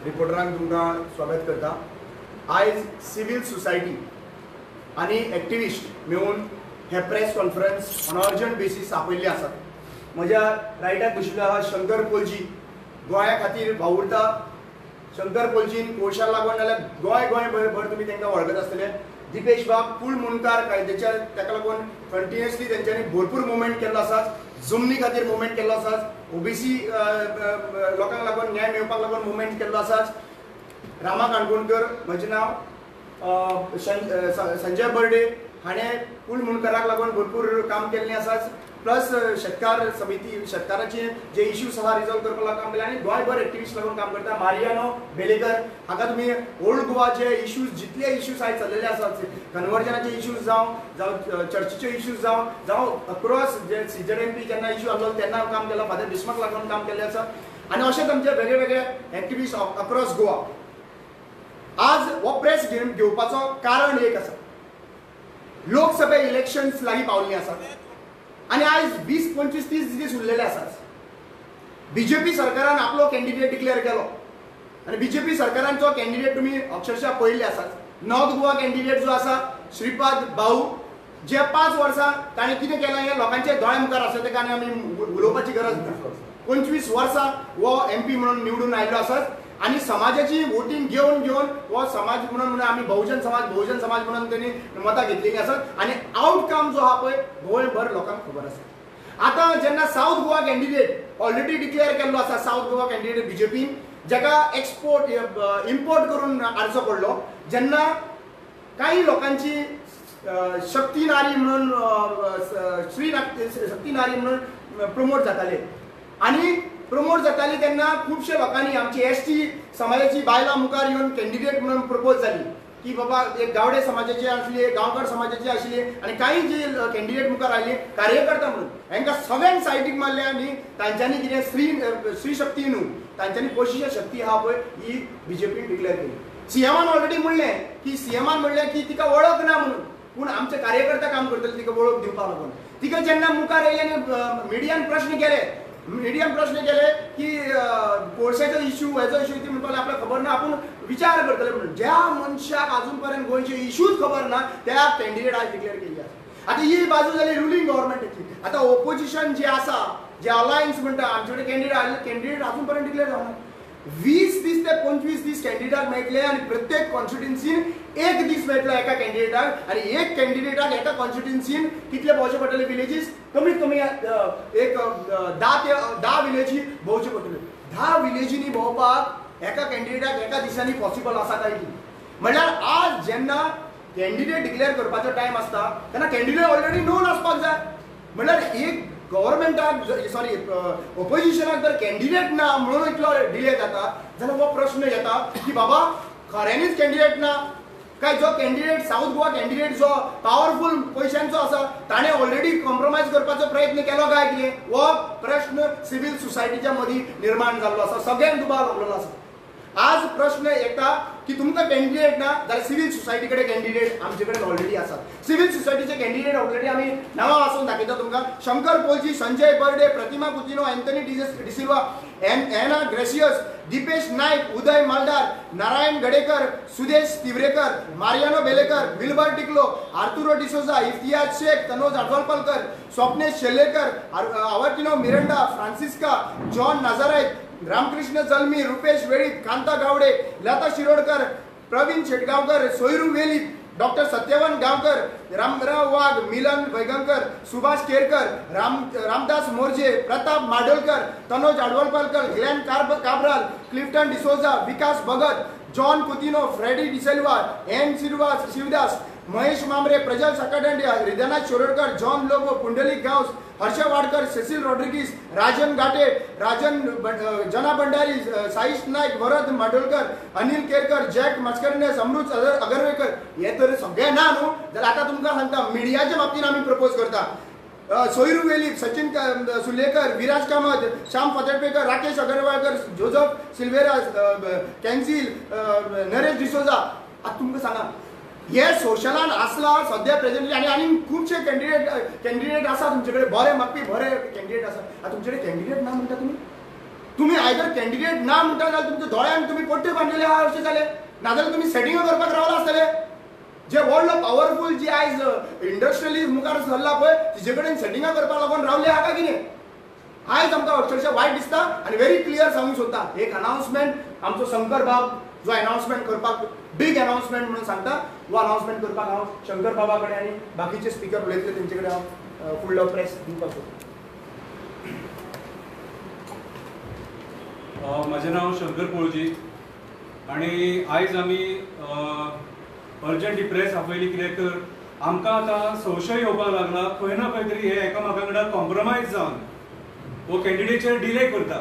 रिपोर्टरांक तुमकां स्वागत करता। आयज सिव्हिल सोसायटी आनी एक्टिविस्ट मेळून हे press conference on urgent basis आपयल्ले आसात। म्हज्या रायटाक बशिल्लो आहा शंकर पोलजी, गोंया खातीर वावुरता। शंकर पोलजीन कोळशाक लागून नाल्यार गोंय भर तुमी तांकां वळखत आसतले। दिपेश बाब पूल मुनकार कायद्याच्या ताका लागून कंटिन्युअसली तेंच्यांनी भरपूर मुवमेंट केल्लो आसा। जमनी खातीर मुवमेंट केल्लो आसा। ओबीसी लोकांक लागून न्याय मेळपाक लागून मुवमेंट केल्लो आसा। रामा काणकोणकर म्हजें नांव संजय बर्डे हाणें पूल मुनकाराक लागून भरपूर काम केल्लें आसा। प्लस शेतकार समिती शेतकाराचे जे इश्यूज आहा रिजॉल्व करपाक काम केलें आनी गोंयभर एक्टिविस्ट लागून काम करता। मारियानो बेलेकर हाका तुमी ओल्ड गोवाचे इश्यूज जितले इश्यूज आयज चल्लेले आसात, कन्वर्जनाचे इश्यूज जावं चर्चीचे इश्यूज जावं अक्रॉस जे CZMP जेन्ना इश्यू आसलो तेन्ना काम केलां, फादर बिस्माक लागून काम केल्लें आसा आनी अशेंच आमचे वेगळे वेगळे एक्टिविस्ट अक्रॉस गोवा। आज हो प्रेस घेवपाचो कारण एक आसा, लोकसभा इलेक्शन्स लागीं पावल्लीं आसात आनी आयज 20, 25, 30 दीस उरलेले आसात। बीजेपी सरकारान आपलो कॅन्डिडेट डिक्लेअर केलो आनी बीजेपी सरकारांचो कॅन्डिडेट तुमी अक्षरशः पळयल्ले आसात। नॉर्थ गोवा कॅन्डिडेट जो आसा श्रीपाद भाऊ, जे 5 वर्सां ताणें कितें केलें हें लोकांचे दोळे मुखार आसा, तेका आनी आमी उलोवपाची गरज ना। 25 वर्सां हो MP म्हणून निवडून आयिल्लो आसा आनी समाजाची वोटींग घेवन हो समाज म्हणून आमी बहुजन समाज म्हणून त्यांनी मतां घेतलेलीं आसात आनी आउटकम जो आहा पळय गोंयभर लोकांक खबर आसा। आतां जेन्ना south Goa candidate already declare केल्लो आसा, साऊथ गोवा कॅन्डिडेट बीजेपीन, जाका इम्पोर्ट करून हाडचो पडलो, जेन्ना काही लोकांची शक्ती नारी म्हणून श्री शक्ती नारी म्हणून प्रमोट जाताले आनी प्रमोट जाताली तेन्ना खुबशे लोकांनी आमची ST समाजाची बायलां मुखार येवन कॅन्डिडेट म्हणून प्रपोज जाली की बाबा एक गावडे समाजाचे आसले, गांवकार समाजाचे आसले आनी काही जे कॅन्डिडेट मुखार आयले कार्यकर्ता म्हणून हांकां सगळ्यांक सायडीक मारले आनी तांच्यांनी कितें स्त्री शक्ती न्हू, तांच्यांनी पयशीची शक्ती आहा पळय ही बीजेपीन डिक्लेअर केली। CMान ऑलरेडी म्हणलें की तिका वळख ना म्हणून, पूण आमचे कार्यकर्ता काम करतले तिका वळख दिवपाक लागून। तिका जेन्ना मुखार येयले आनी मिडियान प्रश्न केले की कोळशाचो इश्यू हेचो इश्यू ती म्हणपाक आपल्याक खबर ना, आपूण विचार करतले म्हणून। ज्या मनशाक आजून पर्यंत गोंयचे इश्यूच खबर ना त्या कॅन्डिडेट आज डिक्लेअर केली आसा। आता ही बाजू जाली रुलींग गव्हर्नमेंटाची। आता ओपोजिशन जे आसा, जे अलायन्स म्हणटा, आमचे कडेन कॅन्डिडेट आजून पर्यंत डिक्लेअर जावना। 20 दीस ते 25 दीस कॅन्डिडेटाक मेळटले आनी प्रत्येक कॉन्स्टिट्युएन्सीन एक दीस मेळटलो एका कॅन्डिडेटाक आनी एक कॅन्डिडेटाक एका कॉन्स्टिट्युएन्सीन कितले भोंवचे पडटले विलेजीस, कमीत कमी एक 10 विलेजी भोंवचे पडटले। 10 विलेजींनी भोंवपाक एका कॅन्डिडेटाक एका दिसांनी पॉसिबल आसा काय की? म्हणल्यार आज जेन्ना कॅन्डिडेट डिक्लेअर करपाचो टायम आसता तेन्ना कॅन्डिडेट ऑलरेडी नोन आसपाक जाय। म्हणल्यार एक गव्हर्नमेंटाक ओपोजिशनाक जर कॅन्डिडेट ना म्हणून इतलो डिले जाता जाल्यार हो प्रश्न येता की बाबा खऱ्यांनीच कॅन्डिडेट ना काय? जो कॅन्डिडेट साऊथ गोवा कॅन्डिडेट जो पॉवरफुल पयशांचो आसा ताणें ऑलरेडी कॉम्प्रोमायज करपाचो प्रयत्न केलो काय कितें? हो प्रश्न सिव्हिल सोसायटीच्या मदीं निर्माण जाल्लो आसा, सगळ्यांक दुबाव लागलेलो आसा। आज प्रश्न येता की तुमकां कॅन्डिडेट ना जाल्यार सिव्हिल सोसायटी कडेन कॅन्डिडेट आमचे कडेन ऑलरेडी आसात। सिव्हिल सोसायटीचे कॅन्डिडेट ऑलरेडी आमी नांवां वाचून दाखयता तुमकां। शंकर पोलजी, संजय बर्डे, प्रतिमा कुतिनो, एंथनी डिसिल्वा, एना ग्रेसियस, दीपेश नायक, उदय मालदार, नारायण गडेकर, सुदेश तिवरेकर, मारियानो बेलेकर, विल्बर टिकलो, आर्थुरो डिसोजा, इफ्तियाज शेख, तनोज आडवलकर, स्वप्नेश शेल्लेकर, आवर्तिनो मिरंडा, फ्रांसिस्का, जॉन नाझारेथ, रामकृष्ण जल्मी, रुपेश वेळीत, कांता गावडे, लता शिरोडकर, प्रवीण शेटगावकर, सोयरू वेलीत, डॉक्टर सत्यवन गावकर, रामराव वाघ, मिलन वैगंकर, सुभाष केरकर, रामदास मोर्जे, प्रताप माडोलकर, तनोज आडवलकर, ग्लेन काब्राल, क्लिफ्टन डिसोजा, विकास भगत, जॉन कुतिनो, फ्रेडी डिसेल्वा, एन शिवदास, महेश मामरे, प्रजल सकटंडे, हृदयनाथ शिरोडकर, जॉन लोबो, पुंडलिक गांवस, हर्ष वाडकर, सेसिल रॉड्रिगीस, राजन घाटे, जना भंडारी, साईश नायक, वरद माडोलकर, अनिल केरकर, जॅक मस्करनेस, अमृत अगरवेकर, हे तर सगळे ना न्हू जाल्यार आतां तुमकां सांगता मिडियाच्या बाबतीन आमी प्रपोज करता। सोयरू वेलीप, सचिन सुलेकर, विराज कामत, श्याम फतेडपेकर, राकेश अगरवालकर, जोझफ सिल्वेरा, कॅन्सिल, नरेश डिसोजा। आतां तुमकां सांगा हे सोशलान आसला सद्या प्रेझेंटली आनी खुबशे कॅन्डिडेट आसा तुमचे कडेन, बरे मागपी बरे कॅन्डिडेट आसा। तुमचे कडेन कॅन्डिडेट ना म्हणटा तुमी? तुम्ही आयदर कॅन्डिडेट ना म्हणटा जाल्यार तुमच्या दोळ्यान तुम्ही पट्टे बांधलेले आहा अशें जालें, नाजाल्यार तुम्ही सेटिंग करपाक रावला आसतले. जे व्हडलो पॉवरफुल जे आयज इंडस्ट्रियलिस्ट मुखार सरला पळय तिचे कडेन सेटिंगां करपाक लागून रावले आहा काय कितें? आयज आमकां अक्षरशः वायट दिसता आनी व्हेरी क्लियर सांगूंक सोदता. एक अनाउन्समेंट आमचो शंकर बाब जो अनाउन्समेंट करपाक बिग अनाउन्समेंट म्हणून सांगता, वो अनाउन्समेंट करपाक हांव शंकर बाबा कडेन आनी बाकीचे स्पीकर उलयतले तेंचे कडेन हांव फुडलो प्रेस दिवपाक सोदता. म्हजें नांव शंकर पोळजी आनी आयज आमी अर्जंट ही प्रेस आपयली कित्याक तर आमकां आतां संशय येवपाक लागला खंय ना खंय तरी हे एकामेका वांगडा कॉम्प्रमायज जावन वो कॅन्डिडेटचेर डिले करता.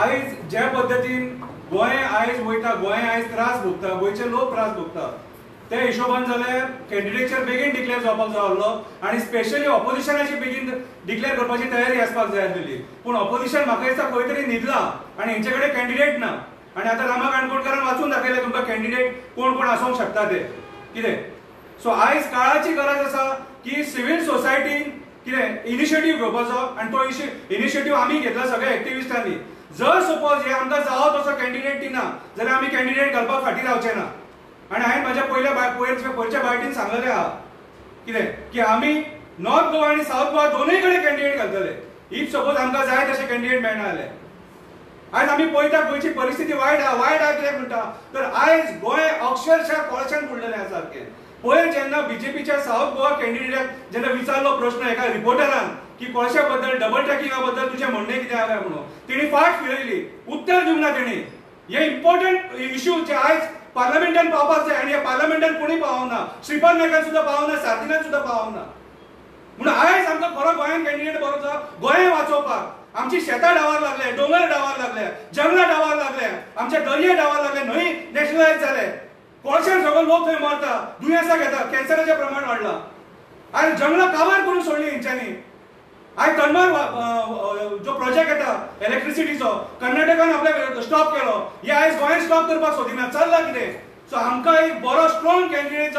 आयज ज्या पद्दतीन गोंय आयज वयता, गोंय आयज त्रास भोगता, गोंयचे लोक त्रास भोगता, त्या हिशोबान जाल्यार कॅन्डिडेटचेर बेगीन डिक्लेअर जावपाक जाय आसलो आनी स्पेशली ऑपोजिशनाची बेगीन डिक्लेअर करपाची तयारी आसपाक जाय आसलेली. पूण ऑपोजिशन म्हाका दिसता खंय तरी न्हिदला आनी हेंचे कडेन कॅन्डिडेट ना. आनी आतां रामा काणकोणकारान वाचून दाखयलें तुमकां कॅन्डिडेट कोण कोण आसूंक शकता ते कितें. सो आयज काळाची गरज आसा की सिव्हिल सोसायटीन कितें इनिशिएटीव घेवपाचो आनी तो इनिशिएटीव आमी घेतला सगळ्या एक्टिविस्टांनी. जर सपोज हे आमकां जावो तसो कॅन्डिडेट दिना जाल्यार आमी कॅन्डिडेट घालपाक फाटीं रावचे ना. आनी हांवें म्हाज्या पयरच्या बायटीन सांगलेलें आहा कितें की आमी नॉर्थ गोवा आनी सावथ गोवा दोनूय कडेन कॅन्डिडेट घालतले इफ सपोज आमकां जाय तशे कॅन्डिडेट मेळना जाल्यार. आयज आमी पळयता गोंयची परिस्थिती वायट आहा कित्याक म्हणटा तर आयज गोंय अक्षरशः कोळशान बुडलेलें आसा सारकें. पयर जेन्ना बीजेपीच्या सावथ गोवा कॅन्डिडेटाक जेन्ना विचारलो प्रश्न एका रिपोर्टरान की कोळशा बद्दल डबल ट्रॅकिंगा बद्दल तुजें म्हणणें कितें आहा म्हणून तेणी फाट फिरयली, उत्तर दिवंक ना तेणी. हे इम्पॉर्टंट इश्यू जे आयज पार्लमेंटान पावपाक जाय आनी ह्या पार्लमेंटान कोणी पावना, श्रीपाद नायकान सुद्दां पावना, सारथिनान सुद्दां पावना. म्हणून आयज आमकां खरो गोंयान कॅन्डिडेट बरोचो गोंय वाचोवपाक. आमची शेतां डावार लागले, डोंगर डावार लागले, जंगलां डावार लागले, आमचे दर्ये डावार लागले, न्हंय नॅशनलायज जाले, कोळशान सगळो लोक थंय मरता, दुयेंसां घेता, कॅन्सराचें प्रमाण वाडलां. आयज जंगलां काबार करून सोडली हेंच्यांनी. आयज तनमार जो प्रोजेक्ट येता इलेक्ट्रिसिटीचो कर्नाटकान आपल्या स्टॉप केलो, हे आयज गोंयान स्टॉप करपाक सोदिना. चल्ला कितें? सो आमकां एक बरो स्ट्रॉंग कॅन्डिडेट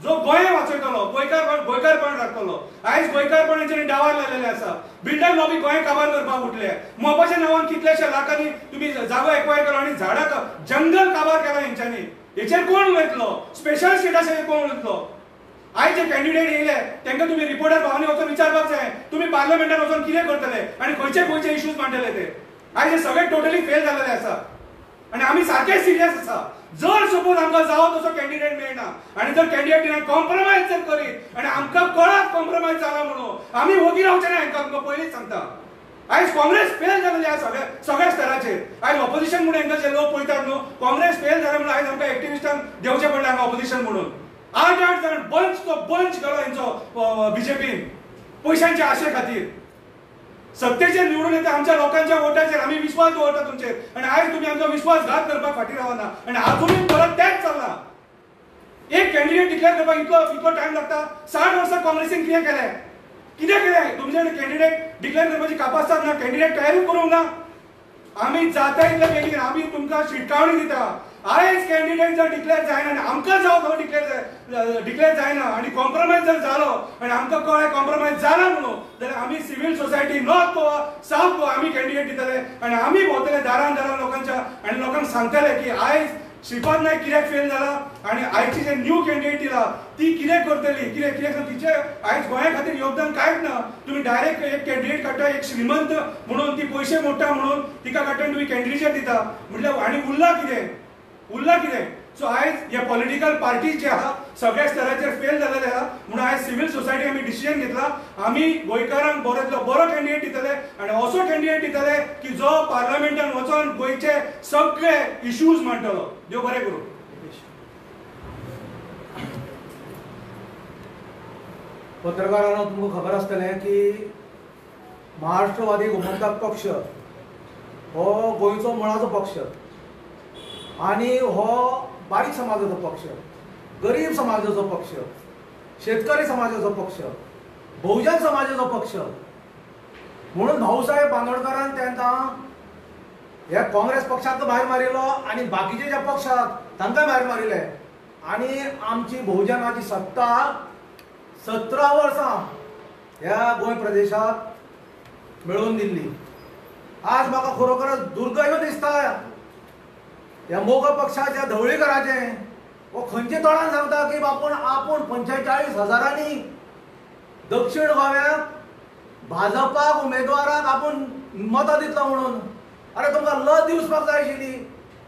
जो गोंय वाचयतलो, गोंयकारपण राखतलो. आयज गोंयकारपण हेंच्यांनी डावार लायलेलें आसा. बिल्डर लॉबी गोंय काबार करपाक उठले. मोपाच्या नांवान कितलेशे लाखांनी तुमी जागो एक्वायर केलो आनी झाडां जंगल काबार केला हेंच्यांनी. हेचेर कोण उलयतलो? स्पेशल स्टेटसाचेर कोण उलयतलो? आयज जे कॅन्डिडेट येयले तांकां तुमी रिपोर्टर भावांनी वचून विचारपाक जाय तुमी पार्लमेंटान वचून कितें करतले आनी खंयचे इश्यूज मांडटले ते. आयज हे सगळे टोटली फेल जालेले आसा आनी आमी सारके सिरियस आसा. जर सपोज आमकां जावो तसो कॅन्डिडेट मेळना आनी जर कॅन्डिडेटीन कॉम्प्रमायज जर करीत आनी आमकां कळत कॉम्प्रमायज जाला म्हणून आमी वोगी रावचे ना. हांकां आमकां पयलींच सांगता. आयज काँग्रेस फेल जालेली आसा सगळ्या स्तराचेर. आयज ऑपोजिशन म्हणून हांकां जे लोक पळयतात न्हू काँग्रेस फेल जाले म्हणून आयज आमकां एक्टिविस्टांक देंवचें पडलें हांगा ऑपोजिशन म्हणून. 8 जाण बंच केलो हेंचो बीजेपीन पयशांच्या आशे खातीर. सत्तेचेर निवडून येता आमच्या लोकांच्या वोटाचेर आमी विश्वास दवरता तुमचेर आनी आयज तुमी आमचो विश्वासघात करपाक फाटीं रावना आनी आजुनूय परत तेंच चल्ला. एक कॅन्डिडेट डिक्लेअर करपाक इतलो टायम लागता. 60 वर्सां काँग्रेसीन कितें केलें? तुमचे कडेन कॅन्डिडेट डिक्लेअर करपाची कापासतात ना, कॅन्डिडेट तयारी करूंक ना. आमी जाता इतले बेगीन आमी तुमकां शिटकावणी दिता. आयज कॅन्डिडेट जर डिक्लेअर जायना आनी आमकां जावं तो डिक्लेअर जायना आनी कॉम्प्रमायज जर जालो आनी आमकां कळ्ळें कॉम्प्रमायज जाला म्हणून जाल्यार आमी civil society north Goa south Goa आमी कॅन्डिडेट दितले आनी आमी भोंवतले दारान लोकांच्या आनी लोकांक सांगतले की आयज श्रीपाद नायक कित्याक फेल जाला आनी आयची जे न्यू कॅन्डिडेट दिला ती कितें करतली, कित्याक तिचे आयज गोंया खातीर योगदान कांयच ना. तुमी डायरेक्ट एक कॅन्डिडेट काडटा एक श्रीमंत म्हणून ती पयशे मोडटा म्हणून तिका काडटा तुमी कॅन्डिडेट दिता म्हटल्यार आनी उरला कितें? सो आयज हे पॉलिटिकल पार्टीज जे आहा सगळ्या स्तराचेर फेल जालेले आहा म्हणून आयज सिव्हिल सोसायटी आमी डिसिजन घेतला आमी गोंयकारांक बरो कॅन्डिडेट दितले आनी असो कॅन्डिडेट दितले की जो पार्लमेंटान वचून गोंयचे सगळे इश्यूज मांडटलो. देव बरें करूं. पत्रकारांनो तुमकां खबर आसतलें की महाराष्ट्रवादी गोमंतक पक्ष हो गोंयचो मुळाचो पक्ष आनी हो बारीक समाजाचो पक्ष, गरीब समाजाचो पक्ष, शेतकरी समाजाचो पक्ष, बहुजन समाजाचो पक्ष म्हणून भाऊसाहेब बांदोडकरान तेन्ना ह्या काँग्रेस पक्षाक भायर मारिलो आनी बाकीचे जे पक्ष आसात तांकां भायर मारिले आनी आमची बहुजनाची सत्ता 17 वर्सां ह्या गोंय प्रदेशाक मेळोवन दिल्ली. आज म्हाका खरोखरच दुर्दैव दिसता ह्या मोग पक्षाच्या धवळीकराचे वो खंयचे तोंडान सांगता की आपूण 45,000 दक्षिण गोव्यात भाजपाक उमेदवाराक आपूण मतां दितलो म्हणून. अरे तुमकां लज दिवपाक जाय आशिल्ली.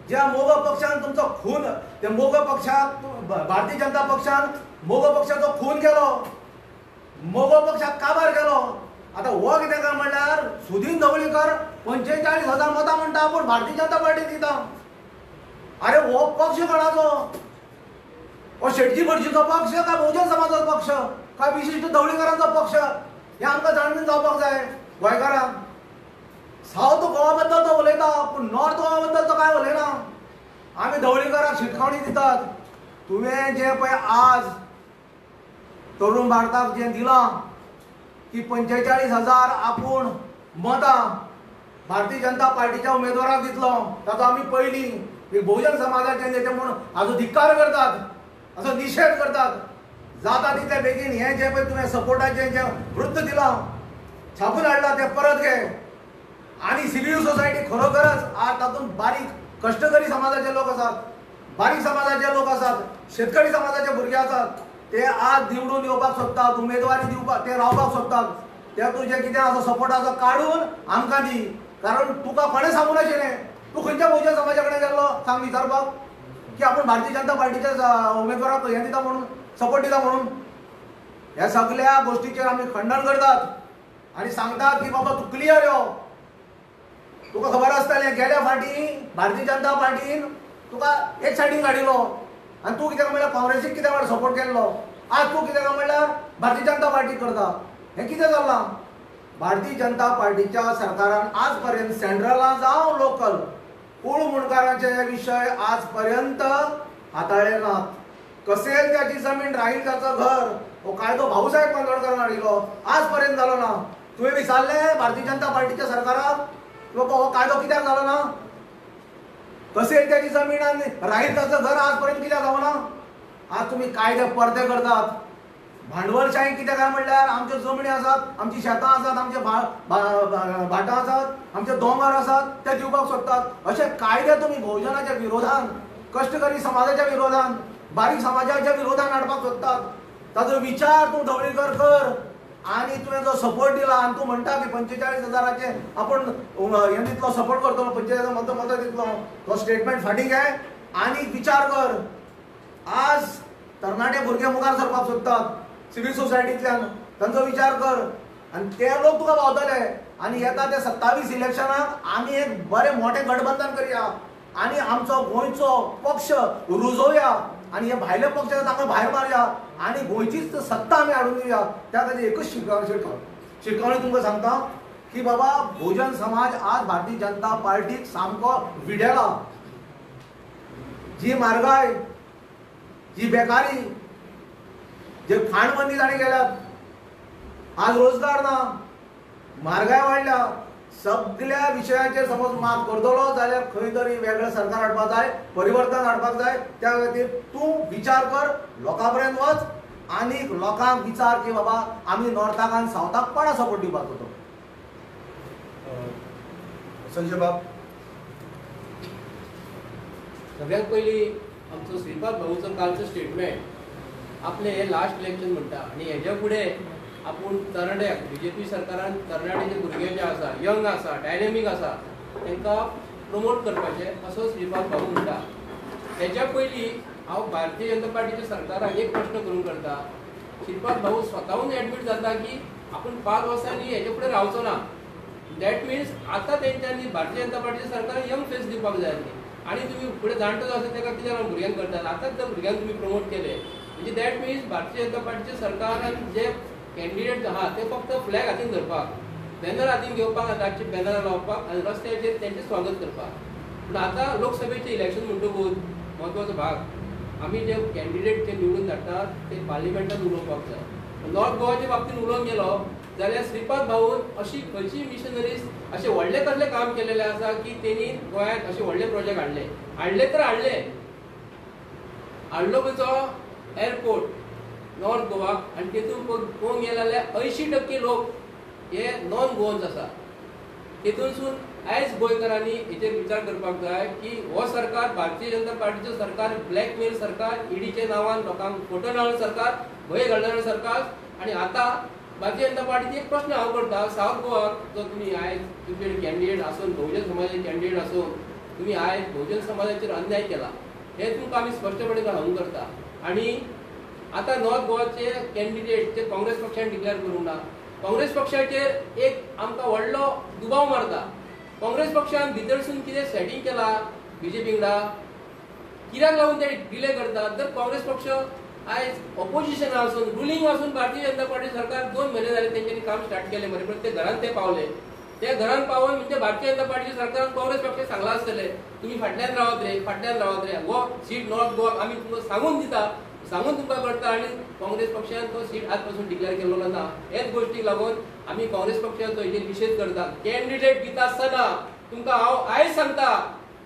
ज्या मोग पक्षान तुमचो खून, त्या मोग पक्षाक भारतीय जनता पक्षान मोग पक्षाचो खून केलो, मोग पक्षाक काबार केलो. आता हो कितें काय म्हणल्यार सुदीन ढवळीकर 45,000 मतां म्हणटा आपूण भारतीय जनता पार्टी दिता. अरे हो पक्ष कोणाचो? हो शेटजी भटजीचो पक्ष काय बहुजन समाजाचो पक्ष काय विशिष्ट ढवळीकरांचो पक्ष? हे आमकां जाणून जावपाक जाय गोंयकारांक. साऊथ गोवा बद्दल तो उलयता पूण नॉर्थ गोवा बद्दल तो काय उलयना. आमी ढवळीकरांक शिटकावणी दितात. तुवें जे पळय आज तरुण भारताक जें दिलां की 45,000 आपूण मतां भारतीय जनता पार्टीच्या उमेदवाराक दितलो, ताचो आमी पयलीं बहुजन समाजाचे नेते म्हणून हाचो धिक्कार करतात, हाचो निशेध करतात. जाता तितले बेगीन हें जें पळय तुवें सपोर्टाचें जें वृत्त दिलां, छापून हाडलां तें परत घे. आणि सिव्हिल सोसायटी खरोखरच आज तातूंत बारीक कष्टकरी समाजाचे लोक आसात, बारीक समाजाचे लोक आसात, शेतकरी समाजाचे भुरगे आसात. ते आज निवडून येवपाक सोदतात, उमेदवारी दिवपाक ते रावपाक सोदतात. ते तुजें कितें आसा सपोर्ट आसा काडून आमकां दी. कारण तुका कोणें सांगून नाशिल्लें. तूं खंयच्या बहुजन समाजा कडेन गेल्लो सांग विचारपाक की आपूण भारतीय जनता पार्टीच्या उमेदवाराक हें दिता म्हणून, सपोर्ट दिता म्हणून. ह्या सगळ्या गोष्टीचेर आमी खंडन करतात आनी सांगतात की बाबा तूं क्लियर यो. तुका खबर आसतलें गेल्या फाटी भारतीय जनता पार्टीन तुका एक सायडीन काडिल्लो आनी तूं कितें म्हणल्यार काँग्रेसीक कितें म्हणल्यार सपोर्ट केल्लो. आज तूं कितें म्हणल्यार भारतीय जनता पार्टी करता. हें कितें जालां? भारतीय जनता पार्टीच्या सरकारान आज पर्यंत सेंट्रला जावं लोकल कुळ मुणकारांचे विशय आज पर्यंत हाताळले नात. कसेल त्याची जमीन राहील त्याचं घर हो कायदो भाऊसाहेब बांदोडकरान हाडिल्लो, आज पर्यंत जालो ना. तुवें विचारलें भारतीय जनता पार्टीच्या सरकाराक बाबा हो कायदो कित्याक जालो ना? कसेल त्याची जमीन आनी राहील त्याचं घर आज पर्यंत कित्याक जावना? आज तुम्ही कायदे परते करतात. भांडवलशाही कितें काय म्हणल्यार आमच्यो जमणी आसात, आमची शेतां आसात, आमचे भाटां आसात, आमचे दोंगर आसात, ते दिवपाक सोदतात. अशे कायदे तुम्ही बहुजनाच्या विरोधान, कष्टकरी समाजाच्या विरोधान, बारीक समाजाच्या विरोधान हाडपाक सोदतात. ताचो विचार तूं ढवळीकर कर. आणि तुवें जो सपोर्ट दिला आनी तूं म्हणटा की 45,000चे आपण हें दितलो सपोर्ट करतलो, 45,000 मतां दितलो, तो स्टेटमेंट फाटीं घे आनी विचार कर. आज तरणाटे भुरगे मुखार सरपाक सोदतात सिव्हिल सोसायटींतल्यान, तांचो विचार कर आनी ते लोक तुका पावतले. आनी येता ते 27 इलेक्शनाक आमी एक बरें मोठें गठबंधन करया आनी आमचो गोंयचो पक्ष रुजोवया आनी हे भायले पक्ष तांकां भायर मारया आनी गोंयचीच सत्ता आमी हाडून दिवया. त्या खातीर एकूच शिटकावणी तुमकां सांगता की बाबा बहुजन समाज आज भारतीय जनता पार्टीक सामको विडेला. जी म्हारगाय, जी बेकारी, जे खाणबंदी ताणें केल्यात, आज रोजगार ना, म्हारगाय वाडल्या, सगळ्या विशयाचेर समज मात करतलो जाल्यार खंय तरी वेगळें सरकार हाडपाक जाय, परिवर्तन हाडपाक जाय. त्या खातीर तूं विचार कर, लोकां पर्यंत वच आनी लोकांक विचार की बाबा आमी नॉर्थाक आनी सावथाक कोणा सपोर्ट दिवपाचो. तो संजय बाब. सगळ्यात पयलीं आमचो श्रीपाद भाऊचो कालचो स्टेटमेंट आपले हे लास्ट इलेक्शन म्हणटा आनी हेजे फुडें आपूण तरणाट्याक बीजेपी सरकारान तरणाटे जे भुरगे जे आसा, यंग आसा, डायनेमीक आसा, तांकां प्रमोट करपाचें असो श्रीपाद भाऊ म्हणटा. हेच्या पयलीं हांव भारतीय जनता पार्टीच्या सरकाराक एक प्रश्न करून करता. श्रीपाद भाऊ स्वताहून एडमीट जाता की आपूण 5 वर्सांनी हेजे फुडें रावचो ना. दॅट मिन्स आतां तेंच्यांनी भारतीय जनता पार्टीच्या सरकारान यंग फेस दिवपाक जाय आसली. आनी तुमी फुडें जाणटो जो आसा ताका कित्याक लागून भुरग्यांक करतात. आतांच त्या भुरग्यांक तुमी प्रमोट केले म्हणजे दॅट मिन्स भारतीय जनता पार्टीच्या सरकारान जे कॅन्डिडेट आहा ते फक्त फ्लॅग हातीन धरपाक, बॅनर हातीन घेवपाक, रातचे बॅनर लावपाक आनी रस्त्याचेर तेंचें स्वागत करपाक. पूण आतां लोकसभेचें इलेक्शन म्हणटकूच म्हत्वाचो भाग आमी जे कॅन्डिडेट जे निवडून धाडटात ते पार्लिमेंटान उलोवपाक जाय. नॉर्थ गोवाच्या बाबतींत उलोवंक गेलो जाल्यार श्रीपाद भाऊन अशी खंयची मिशनरीज अशे व्हडले कसले काम केलेले आसा की तेणी गोंयांत अशे व्हडले प्रोजेक्ट हाडले तर हाडलो खंयचो एअरपोर्ट नॉर्थ गोवा आनी तेतून पळोवंक गेले जाल्यार 80% लोक हे नॉन गोवन्स आसा. तेतूनसून आयज गोंयकारांनी हेचेर विचार करपाक जाय की हो सरकार भारतीय जनता पार्टीचो सरकार ब्लॅकमेल सरकार, ईडीच्या नांवान लोकांक फोटो लावणारो सरकार, भंय घालणारो सरकार. आणि आता भारतीय जनता पार्टीचे एक प्रश्न हांव करता, सावथ गोवाक जो तुम्ही आयज तुमचे कॅन्डिडेट आसून बहुजन समाजाचे कॅन्डिडेट आसून तुम्ही आयज बहुजन समाजाचेर अन्याय केला हे तुमकां आमी स्पश्टपणे सांगूंक करता. आणि आता नॉर्थ गोवाचे कॅन्डिडेट ते काँग्रेस पक्षान डिक्लेअर करूंक ना. काँग्रेस पक्षाचेर एक आमकां व्हडलो दुबाव मारता. काँग्रेस पक्षान भितरसून कितें सेटिंग केला बीजेपी वांगडा, कित्याक लागून ते डिले करतात. जर काँग्रेस पक्ष आयज ऑपोजिशन आसून रुलिंग आसून भारतीय जनता पार्टी सरकार 2 महिने जाले तेंच्यांनी काम स्टार्ट केले मरे, प्रत्येक घरांत ते पावले. त्या घरांत पावून म्हणजे भारतीय जनता पार्टी सरकारान काँग्रेस पक्ष सांगला आसतले तुम्ही फाटल्यान रावत रे, फाटल्यान रावत रे, हो सीट नॉर्थ गोवाक आमी तुमकां सांगून दिता, सांगून तुमकां करता. आणि काँग्रेस पक्षान तो सीट आज पासून डिक्लेअर केलेलो ना. हेच गोष्टीक लागून आमी काँग्रेस पक्षाचो हेचेर निशेध करता. कॅन्डिडेट दिता आसतना तुमकां हांव आयज सांगता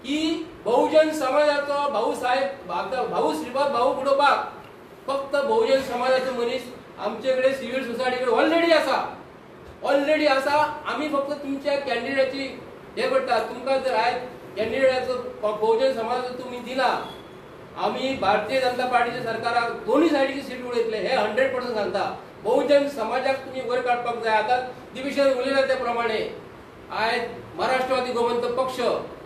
की बहुजन समाजाचो भाऊ साहेब भाऊ श्रीपाद भाऊ बुडोवपाक फक्त बहुजन समाजाचो मनीस आमचे कडेन सिव्हिल सोसायटी कडेन ऑलरेडी आसा. आमी फक्त तुमच्या कॅन्डिडेटची हे करता. तुमकां जर आयज कॅन्डिडेटाचो बहुजन समाजाचो तुमी दिला, आमी भारतीय जनता पार्टीच्या सरकाराक दोन्ही सायडीची सीट उडयतले हे 100% सांगता. बहुजन समाजाक तुम्ही वयर काडपाक जाय. आता दिविशन उलयला त्या प्रमाणे आयज महाराष्ट्रवादी गोमंतक पक्ष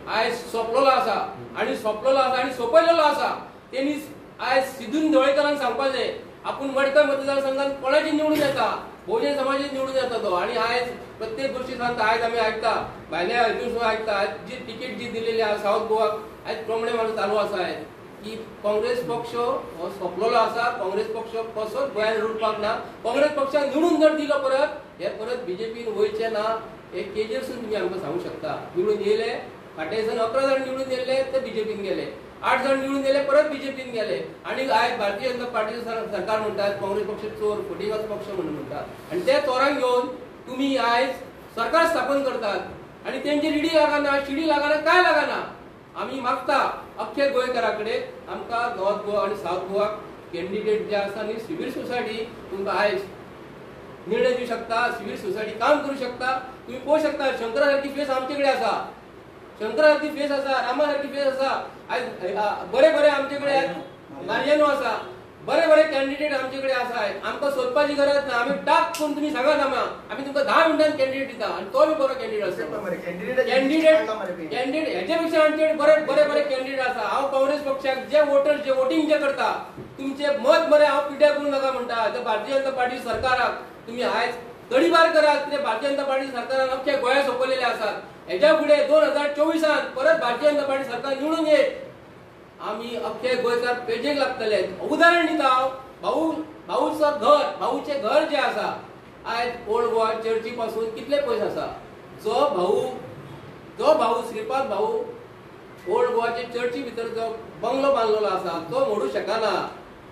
आयज सोंपलेलो आसा आणि सोंपयलेलो आसा. तेणी आयज सिद्धून ढवळेकरांक सांगपाक जाय आपूण मडकय मतदारसंघात कोणाची निवडून येता, बहुजन समाजाची निवडून येता तो. आणि आयज प्रत्येक गोष्टी सांगता. आयज आमी आयकता भायल्या हितून आयकता आयज जी तिकीट जी दिलेली आसा सावथ गोवाक आयज प्रमाणे मारून चालू आसा आयज की काँग्रेस पक्ष हो सोंपलेलो आसा. काँग्रेस पक्ष कसोच गोंयांत रुळपाक ना. काँग्रेस पक्षाक निवडून जर दिलो परत हे परत बीजेपीन वयचे ना. एक केजीरसून तुम्ही आमकां सांगू शकता. निवडून येयले फाटे दिसांनी 11 जाण निवडून येयले ते बीजेपीन गेले, 8 जाण निवडून येयले परत बीजेपीन गेले. आणि आयज भारतीय जनता पार्टीचो सरकार म्हणटात काँग्रेस पक्ष चोर फुटींगाचो पक्ष म्हणून म्हणटात. आणि त्या चोरांक घेवन तुम्ही आयज सरकार स्थापन करतात. आणि तेंची रिडी लागना, शिडी लागना, काय लागना. आमी मागता अख्खे गोंयकारा कडेन आमकां नॉर्थ गोवा आणि सावथ गोवाक कॅन्डिडेट जे आसा न्ही सिव्हिल सोसायटी तुमकां आयज निर्णय दिवं शकता. सिव्हिल सोसायटी काम करू शकता. तुम्ही पळोवंक शकता शंकरा सारकी फेस आमचे कडेन आसा, शंकरा सारकी फेस आसा, रामा सारकी फेस आसा. आयज बरे आमचे कडेन मार्यानो आसा, बरे कॅन्डिडेट आमचे कडेन आसा. आमकां सोदपाची गरज ना. आमी टाक करून तुमी सांगात आमी तुमकां 10 मिनटांत कॅन्डिडेट दिता आणि तो बी बरो कॅन्डिडेट आसा. कॅन्डिडेट हेचे पेक्षा आमचे बरे कॅन्डिडेट आसा. हांव काँग्रेस पक्षाक जे वोटर्स जे वोटिंग जे करता तुमचे मत मरे हांव पिड्यार करूं नाका म्हणटा. ते भारतीय जनता पार्टी सरकाराक तुम्ही आयज तडीपार करात. कितें भारतीय जनता पार्टी सरकारान अख्ख्या गोंया सोंपयलेले आसात. हेच्या फुडें 2024 परत भारतीय जनता पार्टी सरकार निवडून येत आमी अख्खे गोंयकार पेजेक लागतले. उदाहरण दिता हांव भाऊचे घर जे आसा आयज ओल्ड गोवा चर्ची पासून कितले पयस आसा. जो भाऊ श्रीपाद भाऊ ओल्ड गोवाचे चर्ची भितर जो बंगलो बांदलेलो आसा तो मोडू शकना.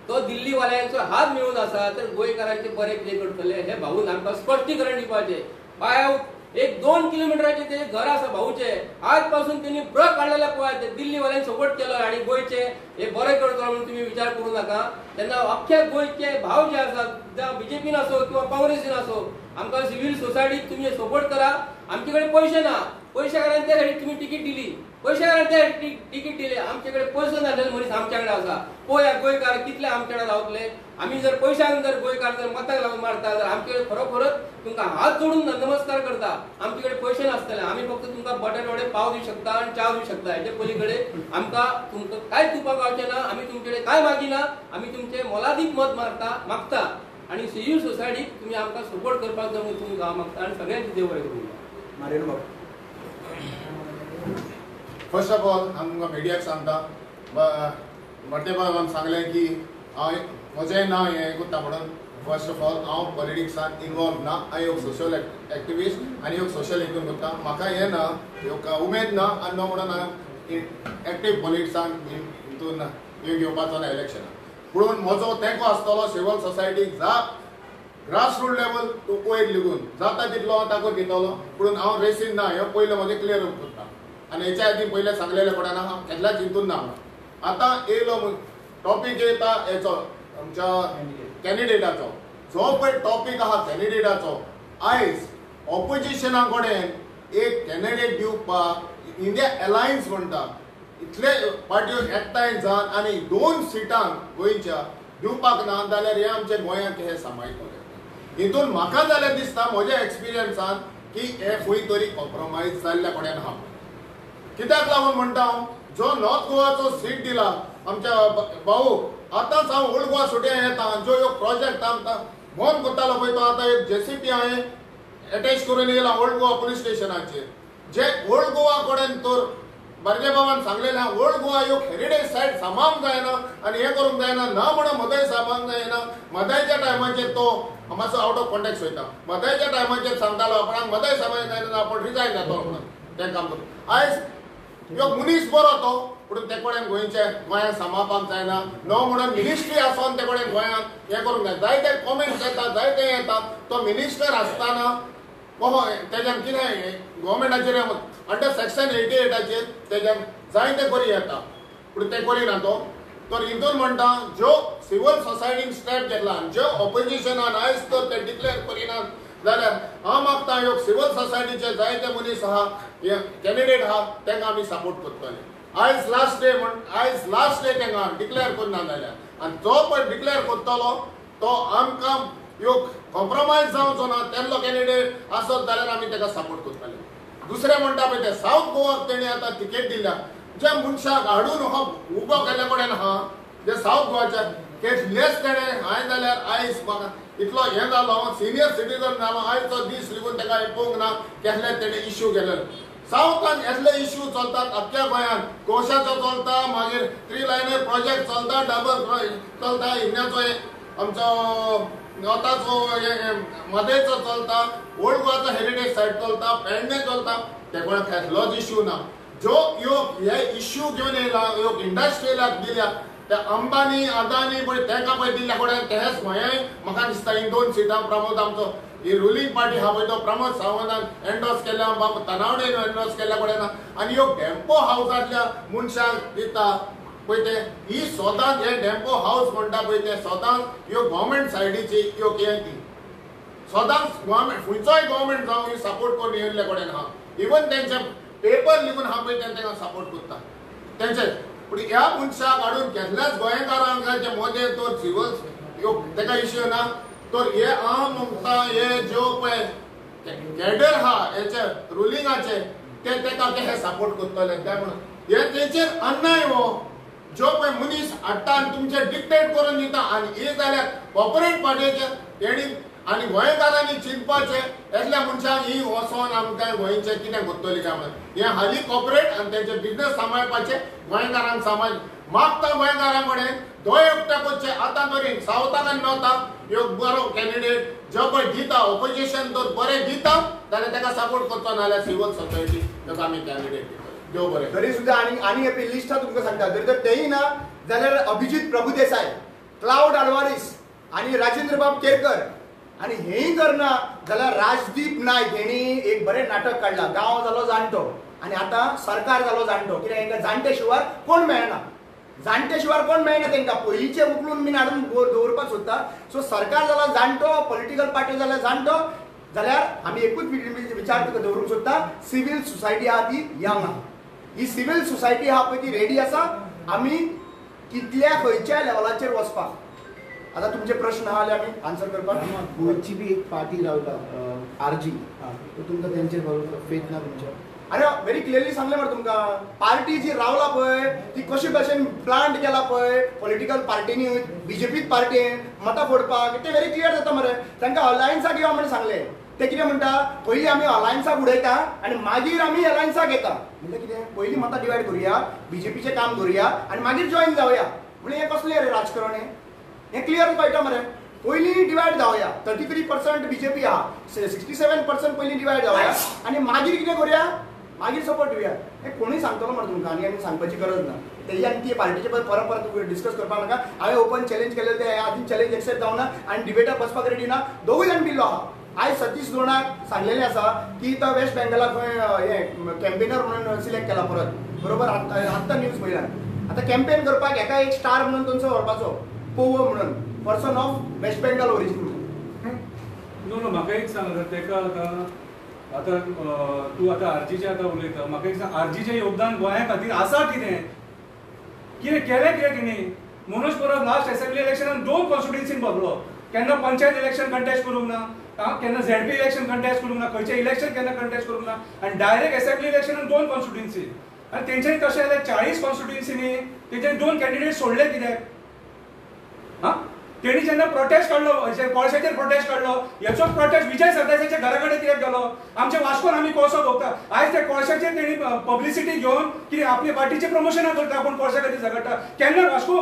तो दिल्ली वाल्यांचो हात मिळून आसा तर गोंयकारांचे बरे कितें करतले हे भाऊन आमकां स्पश्टीकरण दिवपाचें. बाय 1-2 किलोमिटराचे ते घर आसा भाऊचे. आज पासून त्यांनी ब्रक काढलेला पळय ते दिल्ली वाल्यांनी सपोर्ट केलो आणि गोंयचे हे बरे करतलो म्हणून तुम्ही विचार करू नका. तेन्ना अख्खे गोंयचे भाव जे आसात जावं बीजेपीन असो किंवा काँग्रेसीन असो आमकां सिव्हिल सोसायटीक तुम्ही सपोर्ट करा. आमचे कडेन पयशे ना, पयशे कारण त्या खातीर तुम्ही तिकीट दिली, पयशे कारण त्या तिकीट दिले. आमचे कडेन पयसो नासलेले मनीस आमच्या कडेन आसा. पळया गोंयकार कितले आमचे कडेन रावतले. आमी जर पयशांक जर गोंयकार जर मताक लागून मारता जाल्यार आमचे कडेन खरोखरच तुमकां हात जोडून नमस्कार करता. आमचे कडेन पयशे नासतले. आमी फक्त तुमकां बटाट वडे पाव दिवं शकता आनी च्या दिवं शकता. हेचे पलीकडे आमकां तुमकां कांयच दिवपाक गावचें ना. आमी तुमचे कडेन काय मागिना. आमी तुमचे मोलादीक मत मागता आणि सिव्हिल सोसायटीक तुम्ही आमकां सपोर्ट करपाक जाय म्हणून तुमकां मागता आणि सगळ्यांची देव बरें करूं. मारेन बाबा फर्स्ट ऑफ ऑल आमकां मिडियाक सांगता मटेबाबान सांगलें की हांव म्हजें नांव हें करता म्हणून. फर्स्ट ऑफ ऑल हांव पॉलिटिक्सांत इनवॉल्व ना. हांव एक सोशल एक्टिविस्ट आनी एक सोशल हितून करता. म्हाका हें ना उमेद ना आनी नो म्हणून हांव एक्टीव पॉलिटिक्सांत हितून घेवपाचो ना इलेक्शनाक. पूण म्हजो तेंको आसतलो सिव्हिल सोसायटीक ग्रासरूट लेवल टू वयर लेगून जाता तितलो हांव ताकून घेतलो. पूण हांव रेसीन ना हें पयलें म्हजें क्लियर करता. आनी हेच्या आदीं पयलें सांगलेलें पडना हांव केन्नाच चिंतून ना. आतां येयलो टॉपीक येता हेचो आमच्या कॅन्डिडेटाचो. जो पळय टॉपीक आहा कॅन्डिडेटाचो आयज ऑपोजिशना कडेन एक कॅन्डिडेट दिवपाक इंडिया अलायन्स म्हणटा इतले पार्ट्यो एकठांय जावन आनी 2 सिटां गोंयच्या दिवपाक ना जाल्यार हे आमचे गोंयांक हे सांबाळटले. हितून म्हाका जाल्यार दिसता म्हज्या एक्सपिरियन्सान की हे खंय तरी कॉम्प्रोमायज जाल्ल्या कोण्यान आहा. कित्याक लागून म्हणटा हांव, जो नॉर्थ गोवाचो सीट दिला आमच्या भाऊ आतांच हांव ओल्ड गोवा सुट्या येता जो एक प्रोजेक्ट आमकां बंद करतालो पळय तो आतां एक JCP हांवें अटॅच करून येयला ओल्ड गोवा पुलीस स्टेशनाचेर. जे ओल्ड गोवा कडेन तर बार्गे बाबान सांगलेलें ओल्ड गोवा ह्यो हेरिटेज सायट सांबाळूंक जायना आनी हें करूंक जायना ना म्हणून मदय सांबाळूंक जायना. मदयच्या टायमाचेर तो मातसो आउट ऑफ कॉन्टेक्स्ट वयता. मदयच्या टायमाचेर सांगतालो आपणाक मदय सांबाळूंक जायना आपण रिजायन जातो म्हणून तें काम करता. आयज ह्यो मनीस बरो तो पूण ते कडेन गोंयांत सांबाळपाक जायना नो म्हणून मिनिस्ट्री आसोन ते कडेन गोंयांत हें करूंक जाय. जायते कॉमेंट्स येता जायते येता तो मिनिस्टर आसतना तेज्यान कितें गव्हर्मेंटाचेर अंडर सेक्शन 88चेर तेज्यान जायते करी येता पूण ते करिना तो. तर हितून म्हणटा ज्यो सिव्हिल सोसायटीन स्टेप घेतला ज्यो ऑपोजिशनान आयज तर ते डिक्लेअर करिनात जाल्यार हांव मागता ह्यो सिव्हिल सोसायटीचे जायते मनीस आहा कॅन्डिडेट आहा तांकां आमी सपोर्ट करतले. आयज लास्ट डे तांकां डिक्लेअर करना जाल्यार आनी जो पळय डिक्लेअर करतलो तो आमकां ह्यो कॉम्प्रोमायज जावचो ना तेन्लो कॅन्डिडेट आसत जाल्यार आमी ताका सपोर्ट करतले. दुसरें म्हणटा पळय ते सावथ गोवाक तेणी आतां तिकेट दिल्या ज्या मनशाक हाडून हो उबो केल्ले कडेन आहा जे सावथ गोवाच्या केसलेस तेणें हांवें जाल्यार आयज म्हाका इतलो हें जालो सिनियर सिटीजन जालो आयज तो दीस लेगून ताका पळोवंक ना केसले तेणें इश्यू केलेलो. सावथान येसले इश्यू चलतात अख्ख्या गोंयांत कोशाचो चलता मागीर 3 लायनर प्रोजेक्ट चलता डबल चलता हिंगाचो आमचो नॉर्थाचो मदेचो चलता ओल्ड गोवाचो हेरिटेज सायट चलता पेडणे चलता ते कोणाक केसलोच इश्यू ना. जो हे इश्यू घेवन येयला ह्यो इंडस्ट्रियलाक दिल्या ते अंबानी अदानी पळय तांकां पळय दिल्ल्या कडेन तेच गोंयाय म्हाका दिसता ही 2 सिटां प्रमोद आमचो ही रुलींग पार्टी हा पळय तो प्रमोद सावंतान एंडोर्स केल्या बाबा तनावडेन एंडोर्स केल्ल्या कडेन आनी ह्यो डॅम्पो हावसांतल्या मनशाक दिता पळय ते ही स्वताच हे डॅम्पो हावस म्हणटा पळय ते स्वताच ह्यो गव्हर्मेंट सायडीची ह्यो ती स्वताच गव्हर्मेंट खंयचोय गव्हर्मेंट जावं ही सपोर्ट करून येयल्ले कडेन आहा. इवन तेंचे पेपर लिखून हा पळय तांकां सपोर्ट करता तेंचे पूण ह्या मनशाक हाडून केसल्याच गोंयकारांक जे मोदे तर सिव्हिल ह्यो ताका इश्यू ना. तर हे हांव म्हणटा हे ज्यो पळय कॅडर आहा हेचे रुलिंगाचे ते ताका हे सपोर्ट करतले काय म्हणून हे तेचेर अन्याय हो जो पळय मनीस हाडटा आनी तुमचे डिक्टेट करून दिता आनी हे जाल्यार कॉर्पोरेट पार्टीचे तेणी आनी गोंयकारांनी चिंतपाचे येसल्या मनशाक ही वचोन आमकां गोंयचे कितें करतली काय म्हणून हे हालीं कॉर्पोरेट आनी तेंचे बिझनेस सांबाळपाचे गोंयकारांक सांबाळ मागता गोंयकारां कडेन दो एकट्याचे आतां तरी सावथाक आनी नॉर्थाक ह्यो बरो कॅन्डिडेट जो पळय दिता ऑपोजिशन तर बरें दिता जाल्यार ताका सपोर्ट करचो नाल्यार सिव्हिल सोसायटी ताका आमी कॅन्डिडेट दिता. देव बरें. तरी सुद्धा आनी एक लिस्ट तुमकां सांगता जर तर तेही ना जाल्यार अभिजीत प्रभुदेसाय क्लाउड आल्वारीस आनी राजेंद्र बाब केरकर आनी हेय करना जाल्यार राजदीप नायक हेणी एक बरें नाटक काडला गांव जालो जाणटो आनी आतां सरकार जालो जाणटो कित्याक हांकां जाणटे शिवाय कोण मेळना. जाणटे शिवाय कोण मेळना तांकां पयलींचे उखलून बीन हाडून दवरपाक सोदता. सो सरकार जालो जाणटो पॉलिटिकल पार्टी जाल्यार जाणटो जाल्यार आमी एकूच विचार तुका दवरूंक सोदता सिव्हिल सोसायटी आहा ती यंग आहा. ही सिव्हिल सोसायटी आहा पळय ती रेडी आसा आमी कितल्या खंयच्या लेवलाचेर वचपाक. आता तुमचे प्रश्न आहा जाल्यार आमी आन्सर करपाक. गोंयची बी एक पार्टी रावला RG तो तुमकां तेंचेर फेथ ना तुमच्या. अरे व्हेरी क्लियरली सांगले मरे तुमकां पार्टी जी रावला पळय ती कशे भशेन प्लांट केला पळय पॉलिटिकल पार्टीनी BJP पार्टीन मतां फोडपाक ते व्हेरी क्लियर जाता मरे. तांकां अलायन्साक यो म्हणून सांगले ते कितें म्हणटा पयलीं आमी अलायन्साक उडयता आनी मागीर आमी अलायन्साक येता म्हणजे कितें पयलीं मतां डिवायड करुया BJPचें काम करुया आनी मागीर जॉईन जावया म्हणजे हें कसलें रे राजकारण हें क्लियर कळटा मरे. पयलीं डिवायड जावया 33% BJP आहा 67% पयलीं डिवायड जावया आनी मागीर कितें करुया मागीर सपोर्ट दिवया. हें कोणूय सांगतलो मरे तुमकां आनी आमी सांगपाची गरज ना. तेजी आनी ती पार्टीचे परत डिस्कस करपाक नाका. हांवें ओपन चॅलेंज केलें ते आजून चॅलेंज एक्सेप्ट जावना आनी डिबेटाक बसपाक रेडी ना. दोगूय जाण भिल्लो आहा. आयज सतीश लोणाक सांगलेलें आसा की तो वेस्ट बेंगलाक खंय हे कॅम्पेनर म्हणून सिलेक्ट केला परत बरोबर आत्तां न्यूज पयल्या. आतां कॅम्पेन करपाक एका एक स्टार म्हणून थंयसर व्हरपाचो पोवो म्हणून person of West Bengal origin. No म्हाका एक सांग तेका आतां आता तू आता आरजीचे आता उलयता म्हाका एक सांग आरजीचे योगदान गोंया खातीर आसा कितें कितें केलें कितें तेणी मनोज परब लास्ट असेंब्ली इलेक्शनान 2 कॉन्स्टिट्युएन्सीन भरलो केन्ना पंचायत इलेक्शन कंटेस्ट करूंक ना केन्ना झेडपी इलेक्शन कंटेस्ट करूंक ना खंयचें इलेक्शन केन्ना कंटेस्ट करूंक ना आनी डायरेक्ट असेंब्ली इलेक्शनान 2 कॉन्स्टिट्युएन्सी आनी तेंच्यांनी तशें जाल्यार 40 कॉन्स्टिट्युएन्सीनी तेंच्यांनी 2 कॅन्डिडेट सोडले कित्याक हा तेणी जेन्ना प्रोटेस्ट काडलो कोळशाचेर प्रोटेस्ट काडलो हेचो प्रोटेस्ट विजय सरदेसाच्या घरा कडेन कित्याक गेलो आमचे वास्कोन आमी कोळसो भोगता आयज त्या कोळशाचेर तेणी पब्लिसिटी घेवन कितें आपली पार्टीचे प्रमोशनां करता आपूण कोळशा खातीर झगडटा केन्ना वास्को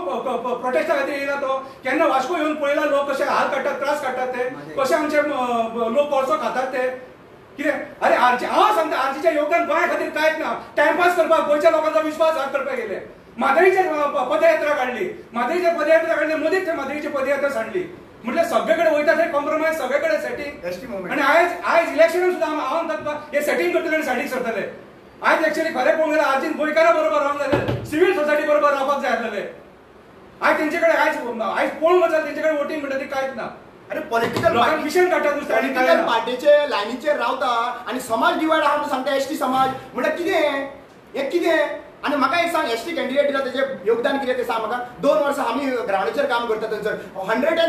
प्रोटेस्टा खातीर येयला तो केन्ना वास्को येवन पळयला लोक कशे हाल काडटात त्रास काडटात ते कशे आमचे लोक कोळसो खातात ते कितें अरे आरजी हांव सांगता आरजीचें योगदान गोंया खातीर कांयच ना टायमपास करपाक गोंयच्या लोकांचो विश्वासघात करपाक गेले मादळीचेर पदयात्रा काडली मोदीच ते मादळीची पदयात्रा सांडली म्हटल्यार सगळे कडेन वयता थंय कॉम्प्रोमायज सगळे कडेन सेटिंग आनी आयज इलेक्शनान सुद्दां हांव म्हणटा हे सेटिंग करतले आनी सायडीक सरतले आयज एक्चुअली खरें पळोवंक गेल्यार आर्जीन गोंयकारा बरोबर रावंक जाय सिव्हील सोसायटी बरोबर रावपाक जाय आसलेले आयज तेंचे कडेन आयज पळोवंक वचत तेंचे कडेन वोटींग म्हणटा ती कांयच ना अरे पॉलिटिकल मिशन काडटा पॉलिटिकल पार्टीचे लायनीचेर रावता आनी समाज डिवायड आहा म्हणून सांगता एसटी समाज म्हणल्यार कितें हे कितें आनी म्हाका एक सांग एसटी कॅन्डिडेट दिला तेजें योगदान कितें तें सांग म्हाका 2 वर्सां आमी ग्रावंडाचेर काम करता थंयसर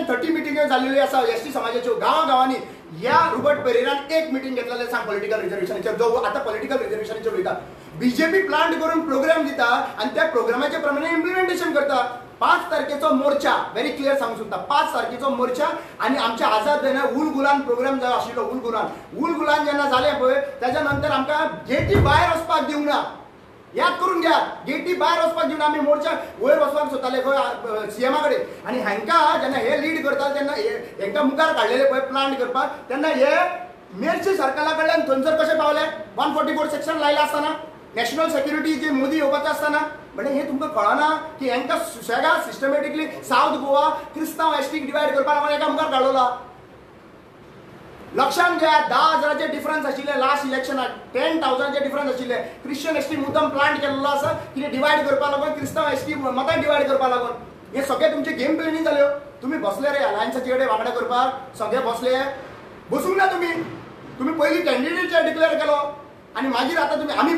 130 मिटिंग्यो जाल्लेल्यो आसा एसटी समाजाच्यो गांवांनी ह्या रुबट पेरेरान एक मिटींग घेतलेलें सांग पॉलिटिकल रिजर्वेशनाचेर जो आतां पॉलिटिकल रिजर्वेशनाचेर वयता बीजेपी प्लांट करून प्रोग्राम दिता आनी त्या प्रोग्रामाचे प्रमाणे इम्प्लिमेंटेशन करता 5 तारखेचो मोर्चा व्हेरी क्लियर सांगूंक सोदता 5 तारखेचो मोर्चा आनी आमच्या आझाद जायना उल गुलान प्रोग्राम जो आशिल्लो उल गुलान जेन्ना जालें पळय तेच्या नंतर आमकां गेटी भायर वचपाक दिवंक ना याद करून घ्या गेटी भायर वचपाक दिवना आमी मोर्चा वयर वचपाक सोदताले खंय सीएमा कडेन आनी हांकां जेन्ना हे लीड करता तेन्ना हांकां मुखार काडलेले पळय प्लांट करपाक तेन्ना हे मेर्चे सर्कला कडल्यान थंयसर कशे पावले 144 सेक्शन लायला आसतना नॅशनल सेक्युरिटी जे मोदी येवपाचें आसतना म्हणजे हे तुमकां कळना की हांकां सुशेगाद सिस्टमॅटिकली सावथ गोवा क्रिस्तांव एसटीक डिवायड करपाक लागून एका मुखार काडलोला लक्षात घ्या 10,000चे डिफरन्स आशिल्ले लास्ट इलेक्शनाक 10,000चे डिफरन्स आशिल्ले क्रिश्चन एसटी मुद्दम प्लांट केल्लो आसा कितें डिवायड करपाक लागून क्रिस्तांव एसटी मतां डिवायड करपाक लागून हे सगळे तुमचे गेम प्लॅनिंग जाल्यो तुमी बसले रे अलायन्साचे कडेन वांगडा करपाक सगळे बसले बसूंक ना तुमी पयलीं कॅन्डिडेट डिक्लेअर केलो आनी मागीर आतां तुमी आमी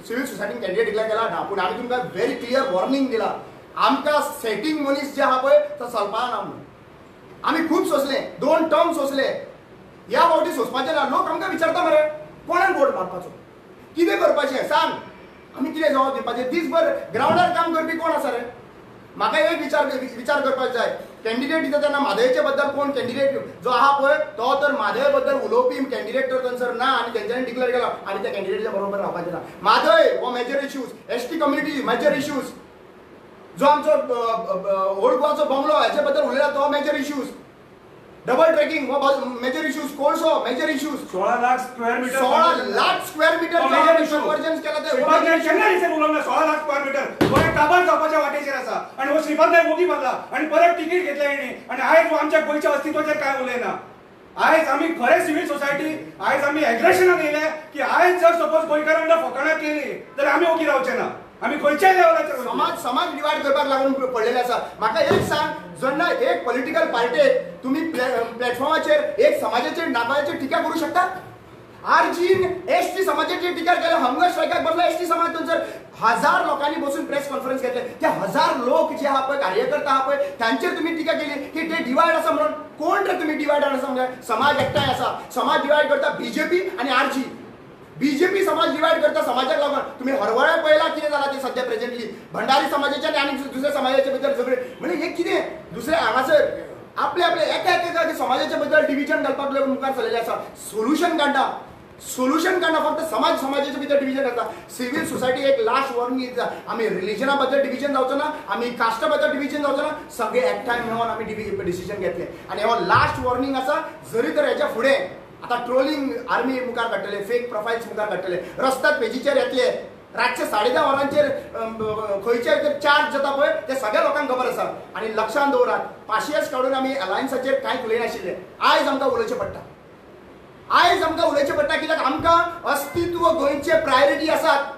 सिव्हील सोसायटीन कॅन्डिडेट डिक्लेअर केला ना पूण आमी तुमकां व्हेरी क्लियर वॉर्निंग दिला आमकां सेटींग मनीस जे आहा पळय तो चलपाना म्हणून आमी खूब सोंसले 2 टर्म सोंसले ह्या फावटी सोंसपाचें ना लोक आमकां विचारता मरे कोणाक वोट मारपाचो कितें करपाचें सांग आमी कितें जवाब दिवपाचें दीसभर ग्रावंडार काम करपी कोण आसा रे म्हाका एक विचार करपाक जाय कॅन्डिडेट दिता तेन्ना म्हादयचे बद्दल कोण कॅन्डिडेट जो आहा पळय तो तर म्हादय बद्दल उलोवपी कॅन्डिडेट तर थंयसर ना आनी तेंच्यांनी डिक्लेअर केला आनी त्या कॅन्डिडेटच्या बरोबर रावपाचें ना म्हादय हो major issues ST community major issues जो आमचो ओल्ड गोवाचो बंगलो हेचे बद्दल उलयला तो मेजर इश्यूज डबल ट्रॅकिंग हो मेजर इश्यूज कोळसो major issues 16 lakh square meter conversions केला ते केन्ना रिसेंट उलोवंक ना 16 लाख स्क्वेअर मीटर गोंय काबार जावपाच्या वाटेचेर आसा आनी हो श्रीपाद नायक मोगी बांदला आनी परत तिकीट घेतल्या हेणी आनी आयज आमच्या गोंयच्या अस्तित्वाचेर काय उलयना आयज आमी खरे सिव्हील सोसायटी आयज आमी एग्रेशनाक येयले की आयज जर सपोज गोंयकारांना फकाणां केली जाल्यार आमी ओगी रावचे ना आमी खंयच्याय लेवलाचेर समाज डिवायड करपाक लागून पडलेले आसा म्हाका एक सांग जेन्ना एक पॉलिटिकल पार्टेक तुमी प्लॅटफॉर्माचेर एक समाजाचेर नागरिकाचेर टिका करू शकता आरजीन एसटी समाजाचेर टिका केले हंगर स्ट्रायकाक बसलो एसटी समाज थंयसर 1000 लोकांनी बसून प्रेस कॉन्फरन्स घेतले ते 1000 लोक जे आहा पळय कार्यकर्ता आहा पळय तांचेर तुमी टिका केली की ते डिवायड आसा म्हणून कोण रे तुमी डिवायड आसा म्हणजे समाज एकठांय आसा समाज डिवायड करता बीजेपी आनी आरजी बीजेपी समाज डिवायड करता समाजाक लागून तुम्ही हरवळे पळयला कितें जाला ते सध्या प्रेझेंटली भंडारी समाजाचे आनी दुसऱ्या समाजाचे बद्दल सगळे म्हणजे हे कितें दुसरे हांगासर आपले एका समाजाच्या बद्दल डिव्हिजन घालपाक लागून मुखार चललेले आसा सोल्युशन काडना फक्त समाजाच्या भितर डिव्हिजन करता सिव्हील सोसायटी एक लास्ट वॉर्निंग दिता आमी रिलिजना बद्दल डिव्हिजन जावचो ना आमी कास्टा बद्दल डिव्हिजन जावचो ना सगळे एकठांय मेळोन आमी डिसिजन घेतले आनी हो लास्ट वॉर्निंग आसा जरी तर हेच्या फुडें आता ट्रोलिंग आर्मी मुखार काडटले फेक प्रोफाइल्स मुखार काडटले रस्त्यार पेजीचेर येतले रातचे 10:30 वरांचेर खंयचे चार्ज जाता पळय ते सगळ्या लोकांक खबर आसा आनी लक्षांत दवरात पाशियेस काडून आमी अलायन्साचेर कांय उलयनाशिल्ले आयज आमकां उलोवचें पडटा कित्याक आमकां अस्तित्व गोंयचे प्रायोरिटी आसात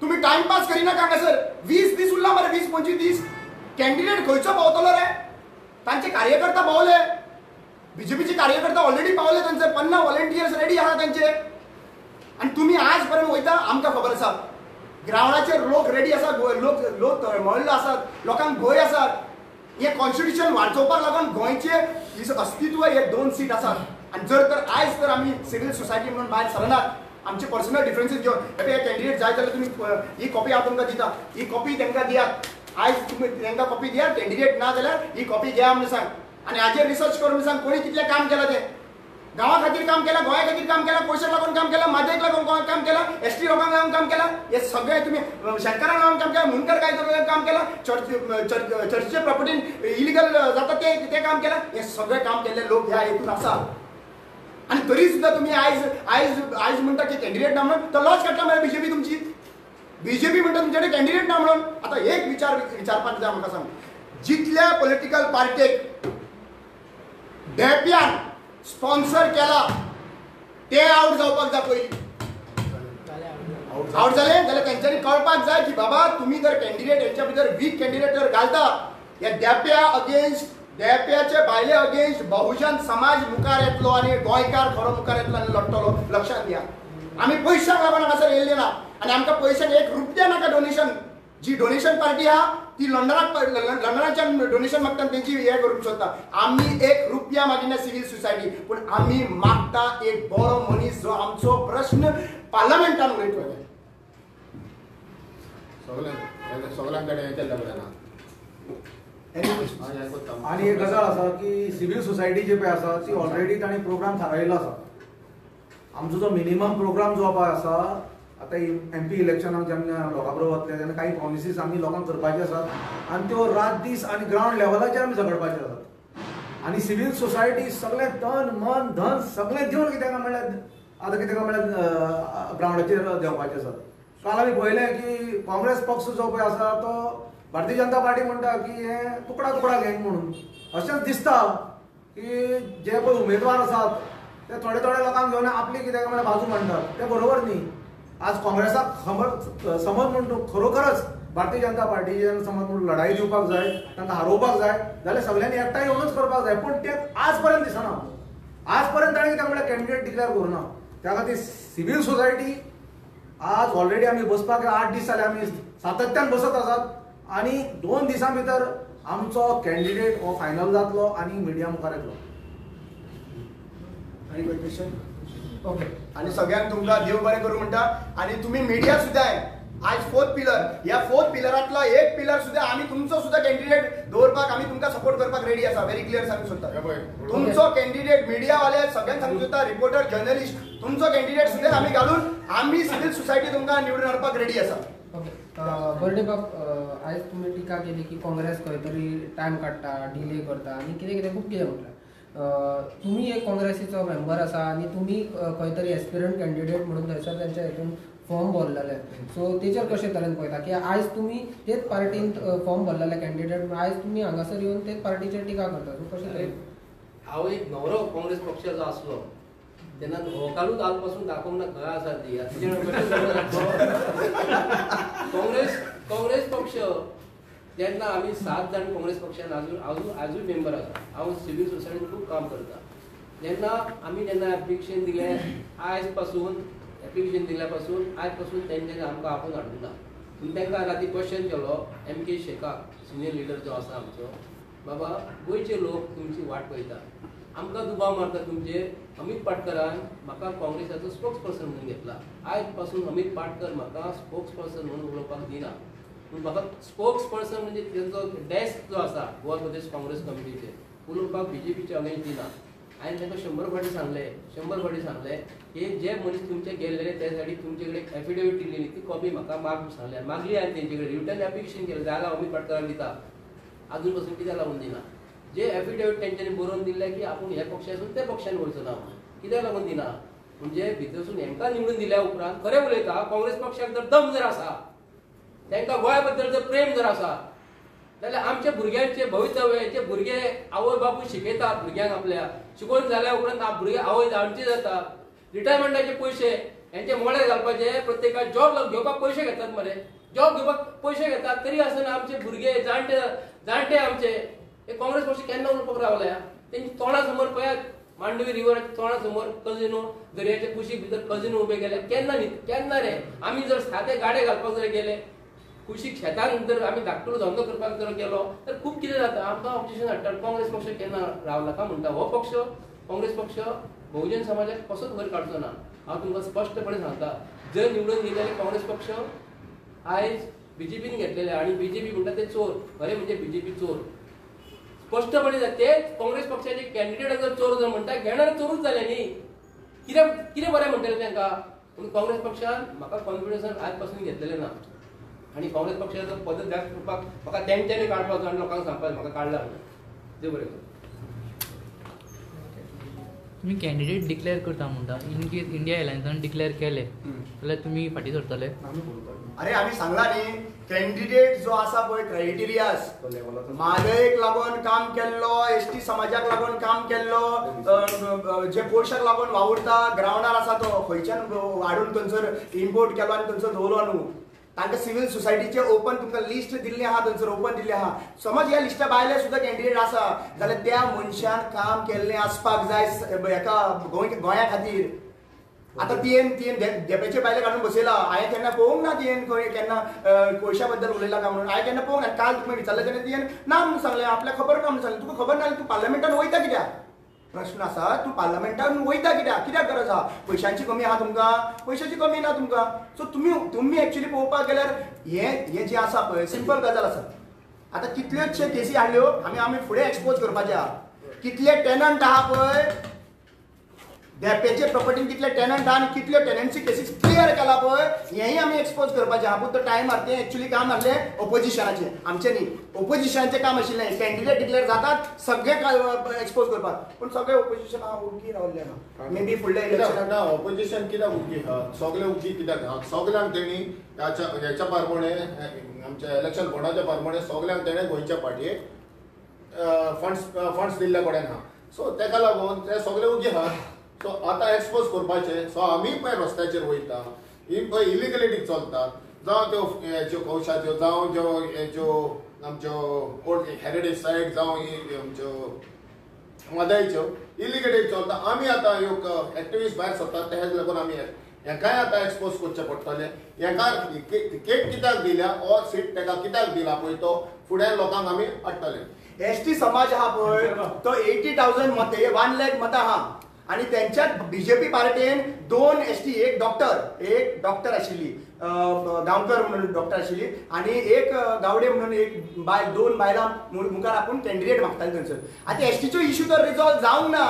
तुमी टायमपास करिनाका हांगासर 20 दीस उरला मरे 20-25 दीस कॅन्डिडेट खंयचो पावतलो रे तांचे कार्यकर्ता पावले बीजेपीचे कार्यकर्ता ऑलरेडी पावले थंयसर 50 व्हॉलंटियर्स रेडी आहात तांचे आणि तुम्ही आज पर्यंत वयता आमकां खबर आसा ग्रावंडाचेर लोक रेडी आसा लोक लोक तळमळिल्ले आसात लोकांक भंय आसा हे कॉन्स्टिट्यूशन वाचोवपाक लागून गोंयचे अस्तित्व हे 2 सीट आसात आणि जर तर आयज तर आमी सिव्हिल सोसायटी म्हणून भायर सरनात आमचे पर्सनल डिफरन्सीस घेवन हे कॅन्डिडेट जाय जाल्यार तुमी ही कॉपी हांव तुमकां दिता ही कॉपी तांकां दियात आयज तुमी तांकां कॉपी दियात कॅन्डिडेट ना जाल्यार ही कॉपी घ्या म्हणून सांग आणि हाजेर रिसर्च करून सांग कोणी कितलें काम केलां तें गांवा खातीर काम केलां गोंया खातीर काम केलां पयशांक लागून काम केलां माजयेक लागून काम केलां एसटी लोकांक लागून काम केलां हे सगळें तुमी शेतकारांक लागून काम केलां मुनकर कायद्याक काम केलां चर्चचे प्रॉपर्टीन इलिगल जाता ते काम केलां हे सगळें काम केल्ले लोक ह्या हेतून आसा आणि तरी सुद्धा तुम्ही आयज म्हणता की कॅन्डिडेट ना म्हणून तर लॉस काडटा मरे बीजेपी तुमची बीजेपी म्हणटा तुमच्याकडे कॅन्डिडेट ना म्हणून आता एक विचारपाक जाय म्हाका सांग जितल्या पॉलिटिकल पार्टेक डेप्यान स्पॉन्सर केला ते आउट जावपाक जाय पयलीं आउट जाले जाल्यार तेंच्यांनी कळपाक जाय की बाबा तुम्ही जर कॅन्डिडेट हेंच्या भितर वीक कॅन्डिडेट जर घालता या डेप्या अगेन्स्ट डेप्याचे भायले अगेन्स्ट बहुजन समाज मुखार येतलो आणि गोंयकार खरो मुखार येतलो आनी लढटलो लक्षात घ्या आमी पयशांक लागून हांगासर येयल्ले ना आणि आमकां पयशांक 1 रुपया नाका डोनेशन जी डोनेशन पार्टी आहा ती लंडनाच्यान डोनेशन मागता तेंची हे करूंक सोदता आमी 1 रुपया मागिना सिव्हिल सोसायटी पूण आमी मागता एक बरो मनीस जो आमचो प्रश्न पार्लमेंटान उलयतलो सगळ्यां कडेन हे केल्लें बरें ना आणि एक गजाल आसा की सिव्हिल सोसायटी जे पळय आसा ती ऑलरेडी तांणी प्रोग्राम थारायल्लो आसा आमचो जो मिनिमम प्रोग्राम जो पळय आसा आतां MP इलेक्शनाक जेन्ना लोकां बरोबर वतले तेन्ना काही प्रॉमिसीस आमी लोकांक करपाचे आसात आनी त्यो रात दीस आनी ग्रावंड लेवलाचेर आमी झगडपाचे आसात आनी सिव्हिल सोसायटी सगळें तन मन धन सगळें दिवन कितें म्हणल्यार आतां कितें म्हणल्यार ग्रावंडाचेर देंवपाचे आसात काल आमी पळयलें की काँग्रेस पक्ष जो पळय आसा तो भारतीय जनता पार्टी म्हणटा की हे तुकडा तुकडा गँग म्हणून अशेंच दिसता की जे पळय उमेदवार आसात ते थोडे लोकांक घेवन आपली कितें म्हणल्यार बाजू मांडटात ते बरोबर न्ही आज काँग्रेसाक समज म्हणटा खरोखरच भारतीय जनता पार्टीचे समज म्हणून लढाई दिवपाक जाय तांकां हारोवपाक जाय जाल्यार सगळ्यांनी एकठांय येवनच करपाक जाय पण ते आज पर्यंत दिसना आज पर्यंत ताणें कितें म्हणल्यार कॅन्डिडेट डिक्लेअर करूना त्या खातीर सिव्हिल सोसायटी आज ऑलरेडी आमी बसपाक 8 दीस जाले आमी सातत्यान बसत आसात आणि 2 दिसां भितर आमचो कॅन्डिडेट हो फायनल जातलो आणि मिडिया मुखार येतलो आणि क्वेश्चन ओके आणि सगळ्यांक तुमकां देव बरें करूं म्हणटा आणि तुम्ही मिडिया सुद्दां आज 4th पिलर या 4th पिलरांतलो एक पिलर सुद्दां आमी तुमचो सुद्दां कॅन्डिडेट दवरपाक आमी तुमकां सपोर्ट करपाक रेडी आसा व्हेरी क्लियर सांगूंक सोदता तुमचो कॅन्डिडेट मिडियावाले सगळ्यांक सांगूंक सोदता रिपोर्टर जर्नलिस्ट तुमचो कॅन्डिडेट सुद्दां आमी घालून आमी सिव्हिल सोसायटी तुमकां निवडून हाडपाक रेडी आसा बर्डे बाब आयज तुमी टिका केली की काँग्रेस खंय तरी टायम काडटा डिले करता आनी कितें खूब कितें म्हटलें तुमी एक काँग्रेसीचो मेंबर आसा आनी तुमी खंय तरी एस्पिरंट कॅन्डिडेट म्हणून थंयसर तेंच्या हितून फॉर्म भरलेले सो तेचेर कशें तरेन पळयता की आयज तुमी तेच पार्टीन फॉर्म भरलेले कॅन्डिडेट आयज तुमी हांगासर येवन तेच पार्टीचेर टिका करता सो कशें तरेन हांव एक नवरो काँग्रेस पक्षाचो आसलो तेन्ना होकालूच आज पासून दाखोवंक ना खंय आसा ती काँग्रेस पक्ष जेन्ना आमी 7 जाण काँग्रेस पक्षान आजूय मेंबर आसा हांव सिव्हिल सोसायटीन खूब काम करता जेन्ना एप्लिकेशन दिलें आयज पासून एप्लिकेशन दिल्या पासून आयज पासून तेंच्यांनी आमकां आपूण हाडूंक ना पूण तांकां राती क्वेश्चन केलो MK शेखाक सिनियर लिडर जो आसा आमचो बाबा गोंयचे लोक तुमची वाट पळयता आमकां दुबाव मारता तुमचे अमित पाटकरान म्हाका काँग्रेसाचो स्पोक्स पर्सन म्हणून घेतला आयज पासून अमित पाटकर म्हाका स्पोक्स पर्सन म्हणून उलोवपाक दिना पूण म्हाका स्पोक्स पर्सन म्हणजे तेंचो डेस्क जो आसा गोवा प्रदेश काँग्रेस कमिटीचे उलोवपाक BJPचे अगेन्स्ट दिना हांवें तांकां 100 फावटी सांगलें की जे मनीस तुमचे गेल्ले त्या साठी तुमचे कडेन एफिडेविट दिल्ली ती कॉपी म्हाका मागली हांवें तेंचे कडेन रिटर्न एप्लिकेशन केलें जाल्यार अमित पाटकराक दिता अजून पासून कित्याक लागून दिना जे एफिडेविट तेंच्यांनी बरोवन दिल्ले की आपूण ह्या पक्षासून त्या पक्षान वयचो ना कित्याक लागून दिना म्हणजे भितरसून हेंकां निवडून दिल्या उपरांत खरें उलयता काँग्रेस पक्षाक जर दम जर आसा तांकां गोंया बद्दल जर प्रेम जर आसा जाल्यार आमच्या भुरग्यांचे भवितव्य जे भुरगे आवय बापूय शिकयता भुरग्यांक आपल्या शिकून जाल्या उपरांत भुरगे आवय जाणटे जाता रिटायरमेंटाचे पयशे हेंचे मोडे घालपाचे प्रत्येकाक जॉब घेवपाक पयशे घेतात मरे जॉब घेवपाक पयशे घेतात तरी आसतना आमचे भुरगे जाणटे आमचे हे काँग्रेस पक्ष केन्ना उलोवपाक रावल्या तेंची तोंडा समोर पळयात मांडवी रिव्हराच्या तोंडा समोर कजिनो दर्याच्या कुशीक भितर कजिनो उभे केले केन्ना रे आमी जर सादे गाडे घालपाक जर गेले कुशीक शेतान जर आमी धाकटो धंदो करपाक जर गेलो तर खूब कितें जाता आमकां ऑब्जेक्शन हाडटा काँग्रेस पक्ष केन्ना रावला का म्हणटा हो पक्ष काँग्रेस पक्ष बहुजन समाजाक कसोच वयर काडचो ना हांव तुमकां स्पश्टपणे सांगता जर निवडून येयलेले काँग्रेस पक्ष आयज बीजेपीन घेतलेले आणि बीजेपी म्हणटा ते चोर खरे म्हणजे बीजेपी चोर स्पष्टपणे ते काँग्रेस पक्षाचे कॅन्डिडेट जर चोर जर म्हणटा घेणारे चोरूच जाले न्ही कितें बरें म्हणटले तांकां पूण काँग्रेस पक्षान म्हाका कॉन्फिडन्सान आज पासून घेतलेले ना आणि काँग्रेस पक्षाचो पद जास्त करपाक म्हाका तेंच्यांनी काडपाचो आनी लोकांक सांगपाक म्हाका काडला देव बरें करूं. तुम्ही कॅन्डिडेट डिक्लेअर करता म्हणटा इन केस इंडिया एलायन्सान डिक्लेअर केले जाल्यार तुम्ही फाटी सरतले. अरे आम्ही सांगला न्ही कॅन्डिडेट जो आसा पळय क्रायटेरियास म्हादयक लागून काम केल्लो एसटी समाजाक लागून काम केल्लो जे पोशाक लागून वावुरता ग्रावंडार आसा तो खंयच्यान हाडून थंयसर इम्पोर्ट केलो आनी थंयसर दवरलो न्हू तांकां सिव्हिल सोसायटीचे ओपन तुमकां लिस्ट दिल्ली आहा थंयसर ओपन दिल्ली आहा समज ह्या लिस्टा भायले सुद्दां कॅन्डिडेट आसा जाल्यार त्या मनशान काम केल्लें आसपाक जाय हेका गोंया खातीर. आता तियेन देपेचे बायले काढून बसयला हांवें केन्ना पळोवंक ना तियेन खंय केन्ना कोयशा बद्दल उलयला काय म्हणून हांवें केन्ना पळोवंक ना काल तुमी विचारलें तेन्ना तियेन ना म्हणून सांगलें आपल्याक खबर ना म्हणून सांगलें तुका खबर ना तूं पार्लमेंटान वयता कित्याक प्रश्न आसा तूं पार्लमेंटान वयता कित्याक गरज आहा पयशांची कमी आहा तुमकां पयशांची कमी ना तुमकां सो तुमी एक्चुअली पळोवपाक गेल्यार हें जें आसा पळय सिंपल गजाल आसा. आतां कितल्योशे केसी हाडल्यो आमी फुडें एक्सपोज करपाचे आहा कितले टेनंट आहा पळय देपेचे प्रॉपर्टीन कितले टेनंट आहा आनी कितल्यो टेनंटची केसीस क्लियर केला पळय हेंय आमी एक्सपोज करपाचें आहा पूण तो टायम आहा तें एक्चुअली काम आसलें ओपोजिशनाचें आमचें न्ही ओपोजिशनाचें काम आशिल्लें कॅन्डिडेट डिक्लेअर जातात सगळे एक्सपोज करपाक पूण सगळे ओपोजिशन आहा उगी रावल्ले आहा मे बी फुडल्या इलेक्शनाक ना ऑपोजिशन कित्याक उगी सगळे उगी कित्याक सगळ्यांक तेणी ह्याच्या प्रमाणे आमच्या इलेक्शन बोर्डाच्या प्रमाणे सगळ्यांक तेणें गोंयच्या पार्टयेक फंड्स दिल्ले कडेन आहा सो तेका लागून ते सगळे उगी आहात. सो आतां एक्सपोज करपाचें सो आमी पळय रस्त्याचेर वयता ही पळय इलिगलिटी चलतात जावं त्यो हेच्यो कौशाच्यो जावं ज्यो हेच्यो आमच्यो ओल्ड हेरिटेज सायट जावं ही आमच्यो मादायच्यो इलिगलिटी चलता आमी आतां ह्यो एक्टिविस्ट भायर सरतात तेच लागून आमी हेकाय आतां एक्सपोज करचें पडटलें हेका तिकेट कित्याक दिल्या ओ सीट तेका कित्याक दिला पळय तो फुडें लोकांक आमी हाडटले. एसटी समाज आहा पळय तो 80,000 मत 1 लाख मतां आहा आणि त्यांच्यात बीजेपी पार्टीन 2 एसटी एक डॉक्टर आशिल्ली गांवकर म्हणून डॉक्टर आशिल्ली आणि एक गावडे म्हणून एक बाय 2 बायलां मुखार आपूण कॅन्डिडेट मागताले थंयसर. आतां एसटीचो इश्यू तर रिजॉल्व जावंक ना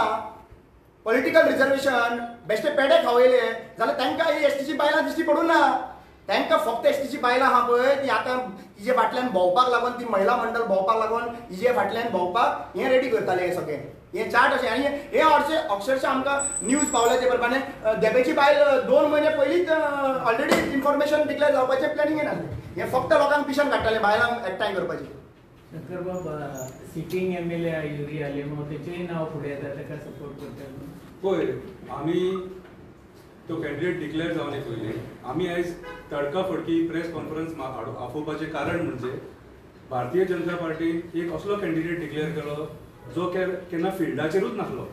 पॉलिटिकल रिजर्वेशन बेश्टे पेडे खावयले जाल्यार तांकां ही एसटीची बायलां दिश्टी पडूं ना तांकां फक्त एसटीची बायलां आहा पळय ती आतां तिजे फाटल्यान भोंवपाक लागून ती महिला मंडळ भोंवपाक लागून हिजे फाटल्यान भोंवपाक हें रेडी करताले हे सगळें हे चार्ट अशें आनी हे अक्षरशः आमकां न्यूज पावल्या ते प्रमाणे देपेची बायल 2 महिने पयलींच ऑलरेडी इन्फॉर्मेशन डिक्लेअर जावपाचें प्लॅनिंगेन आसलें हें फक्त लोकांक पिशेन काडटाले बायलांक एकठांय करपाचें. शंकर बाबा सिटींग एमएलए युरी आलेमो तेचेय नाव फुडें येता ताका सपोर्ट करता पळय आमी तो कॅन्डिडेट डिक्लेअर जावने पयलीं आमी आयज तडकाफडकी प्रेस कॉन्फरन्स आपोवपाचें कारण म्हणजे भारतीय जनता पार्टीन एक असलो कॅन्डिडेट डिक्लेअर केलो जो केन्ना फिल्डाचेरूच नासलो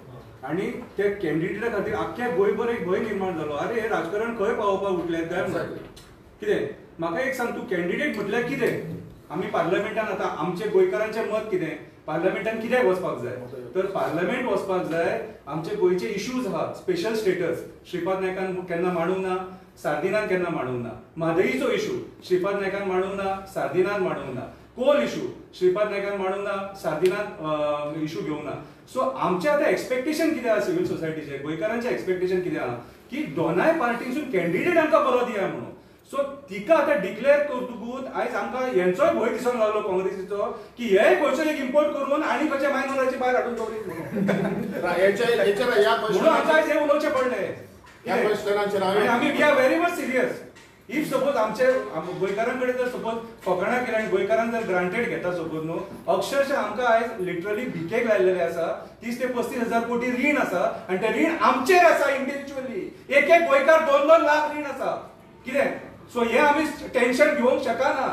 आनी ते कॅन्डिडेटा खातीर आख्ख्या गोंयभर एक भंय निर्माण जालो अरे हे राजकारण खंय पावोवपाक उठलें काय म्हणून कितें म्हाका एक सांग तूं कॅन्डिडेट म्हटल्यार कितें आमी पार्लमेंटान आतां आमचे गोंयकारांचें मत कितें पार्लमेंटान कित्याक वचपाक जाय तर पार्लमेंट वचपाक जाय आमचे गोंयचे इश्यूज आहा स्पेशल स्टेटस श्रीपाद नायकान केन्ना मांडूंक ना सार्दिनान केन्ना मांडूंक ना म्हादईचो इश्यू श्रीपाद नायकान मांडूंक ना सार्दिनान मांडूंक ना कोल इश्यू श्रीपाद नायकान मांडूंक ना सार्दिनान इश्यू घेवंक ना सो आमचे आतां एक्सपेक्टेशन कितें आहा सिव्हिल सोसायटीचे गोंयकारांचें एक्सपेक्टेशन कितें आहा की दोनाय पार्टीसून कॅन्डिडेट आमकां बरो दिया म्हणून सो तिका आतां डिक्लेअर करतकूच आयज आमकां हेंचोय भंय दिसूंक लागलो काँग्रेसीचो की हे खंयचो एक इम्पोर्ट करून आनी खंयच्या मायनॉराची भायर हाडून दवरीत म्हणून आमकां आयज हें उलोवचें पडलें आमी we are very much serious if suppose आमचे गोंयकारां कडेन जर सपोज फकाणां केली आनी गोंयकारान जर ग्रांटेड घेता सपोज न्हू अक्षरशः आमकां आयज लिटरली भिकेक लायलेले आसा 30 ते 35,000 कोटी रीण आसा आनी तें रीण आमचेर आसा इंडिव्हिज्युअली एक गोंयकार 2-2 लाख रीण आसा कितें सो हे आमी टेन्शन घेवंक शकना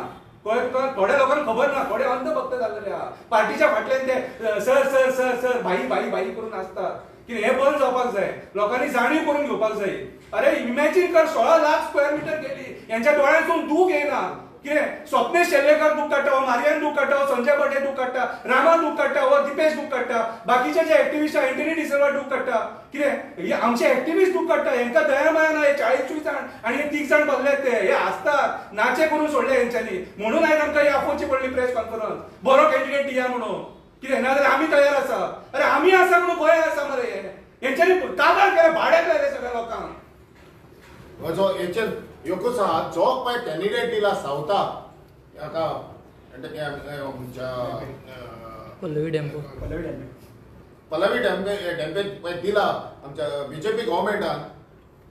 थोड्या लोकांक खबर ना थोडे अंध भक्त जाल्लेले आहा पार्टीच्या फाटल्यान ते सर सर सर सर भाई भाई भाई करून आसता की हे बंद जावपाक जाय, लोकांनी जाणीव करून घेवपाक जाय. अरे इमॅजिन कर 16 लाख स्क्वेअर मीटर गेली, यांच्या दोळ्यांतून दूख येना. कितें स्वप्नेश शेलवेकर दूख काडटा, हो मारियान दूख काडटा, हो संजय बटे दूख काडटा, रामा दूख काडटा, हो दिपेश दूख काडटा, बाकीचे जे एक्टिव्हिस्ट एंटनी डिसिल्वा दूख काडटा. कितें हे आमचे एक्टिव्हिस्ट दूख काडटा, हेंकां दया माया ना. हे 40 जाण आनी हे 30 जाण बसलेत ते, हे आसतात नाचे करून सोडले हेंच्यांनी. म्हणून आयज आमकां ही आपोवची पडली प्रेस कॉन्फरन्स, बरो कॅन्डिडेट दिया म्हणून. कितें ना जाल्यार आमी तयार आसा. अरे आमी आसा म्हणून गोंय आसा मरे. हेंच्यांनी कागाळ केले, भाड्याक लायले सगळ्या लोकांक. जो हेचेर एकूच आहा, जो पळय कॅन्डिडेट दिला सावथा हाका पल्लवी डेंपो पल्लवी डेंपे पळय दिला आमच्या बीजेपी गव्हर्मेंटान,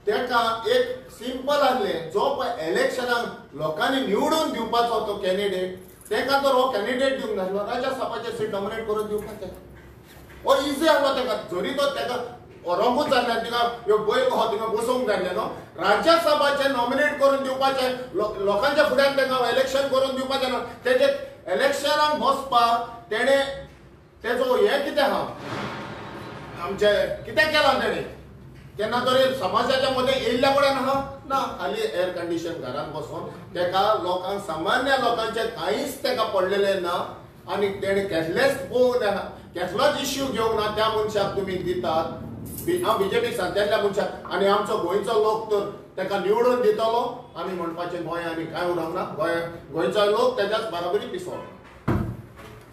तेका एक सिंपल आसले, जो पळय इलेक्शनाक लोकांनी निवडून दिवपाचो तो कॅन्डिडेट, तेका तर हो कॅन्डिडेट दिवंक नासलो, राज्यसभाचे सीट नॉमिनेट करून दिवपाचें. हो इझी आसलो तेका. जरी तो तेका रंगूच जाल्ले तिका बैल हो थिंगा बसोवंक जाल्ले न्हू, राज्यसभाचे नॉमिनेट करून दिवपाचे, लोकांच्या फुड्यान तेका इलेक्शन करून दिवपाचें न्हू. तेजे इलेक्शनाक बसपाक तेणे तेजो हे कितें आहा, आमचे कितें केलां तेणे, केन्ना तरी समाजाच्या मध्ये येयल्ल्या कडेन आहा ना. खाली एअर कंडिशन घरान बसून तेका लोकांक, सामान्य लोकांचे कांयच तेका पडलेले ना. आनी तेणे कसलेच पळोवंक ना, कसलोच इश्यू घेवंक ना. त्या मनशाक तुमी दितात, हांव बीजेपी सांगतल्या मनशाक, आनी आमचो गोंयचो लोक तर तेका निवडून दितलो आनी म्हणपाचें गोंय आनी कांय उरोंक ना. गोंयचो लोक तेज्याच बराबरी पिसवलो.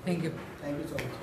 थँक्यू. Thank you so much.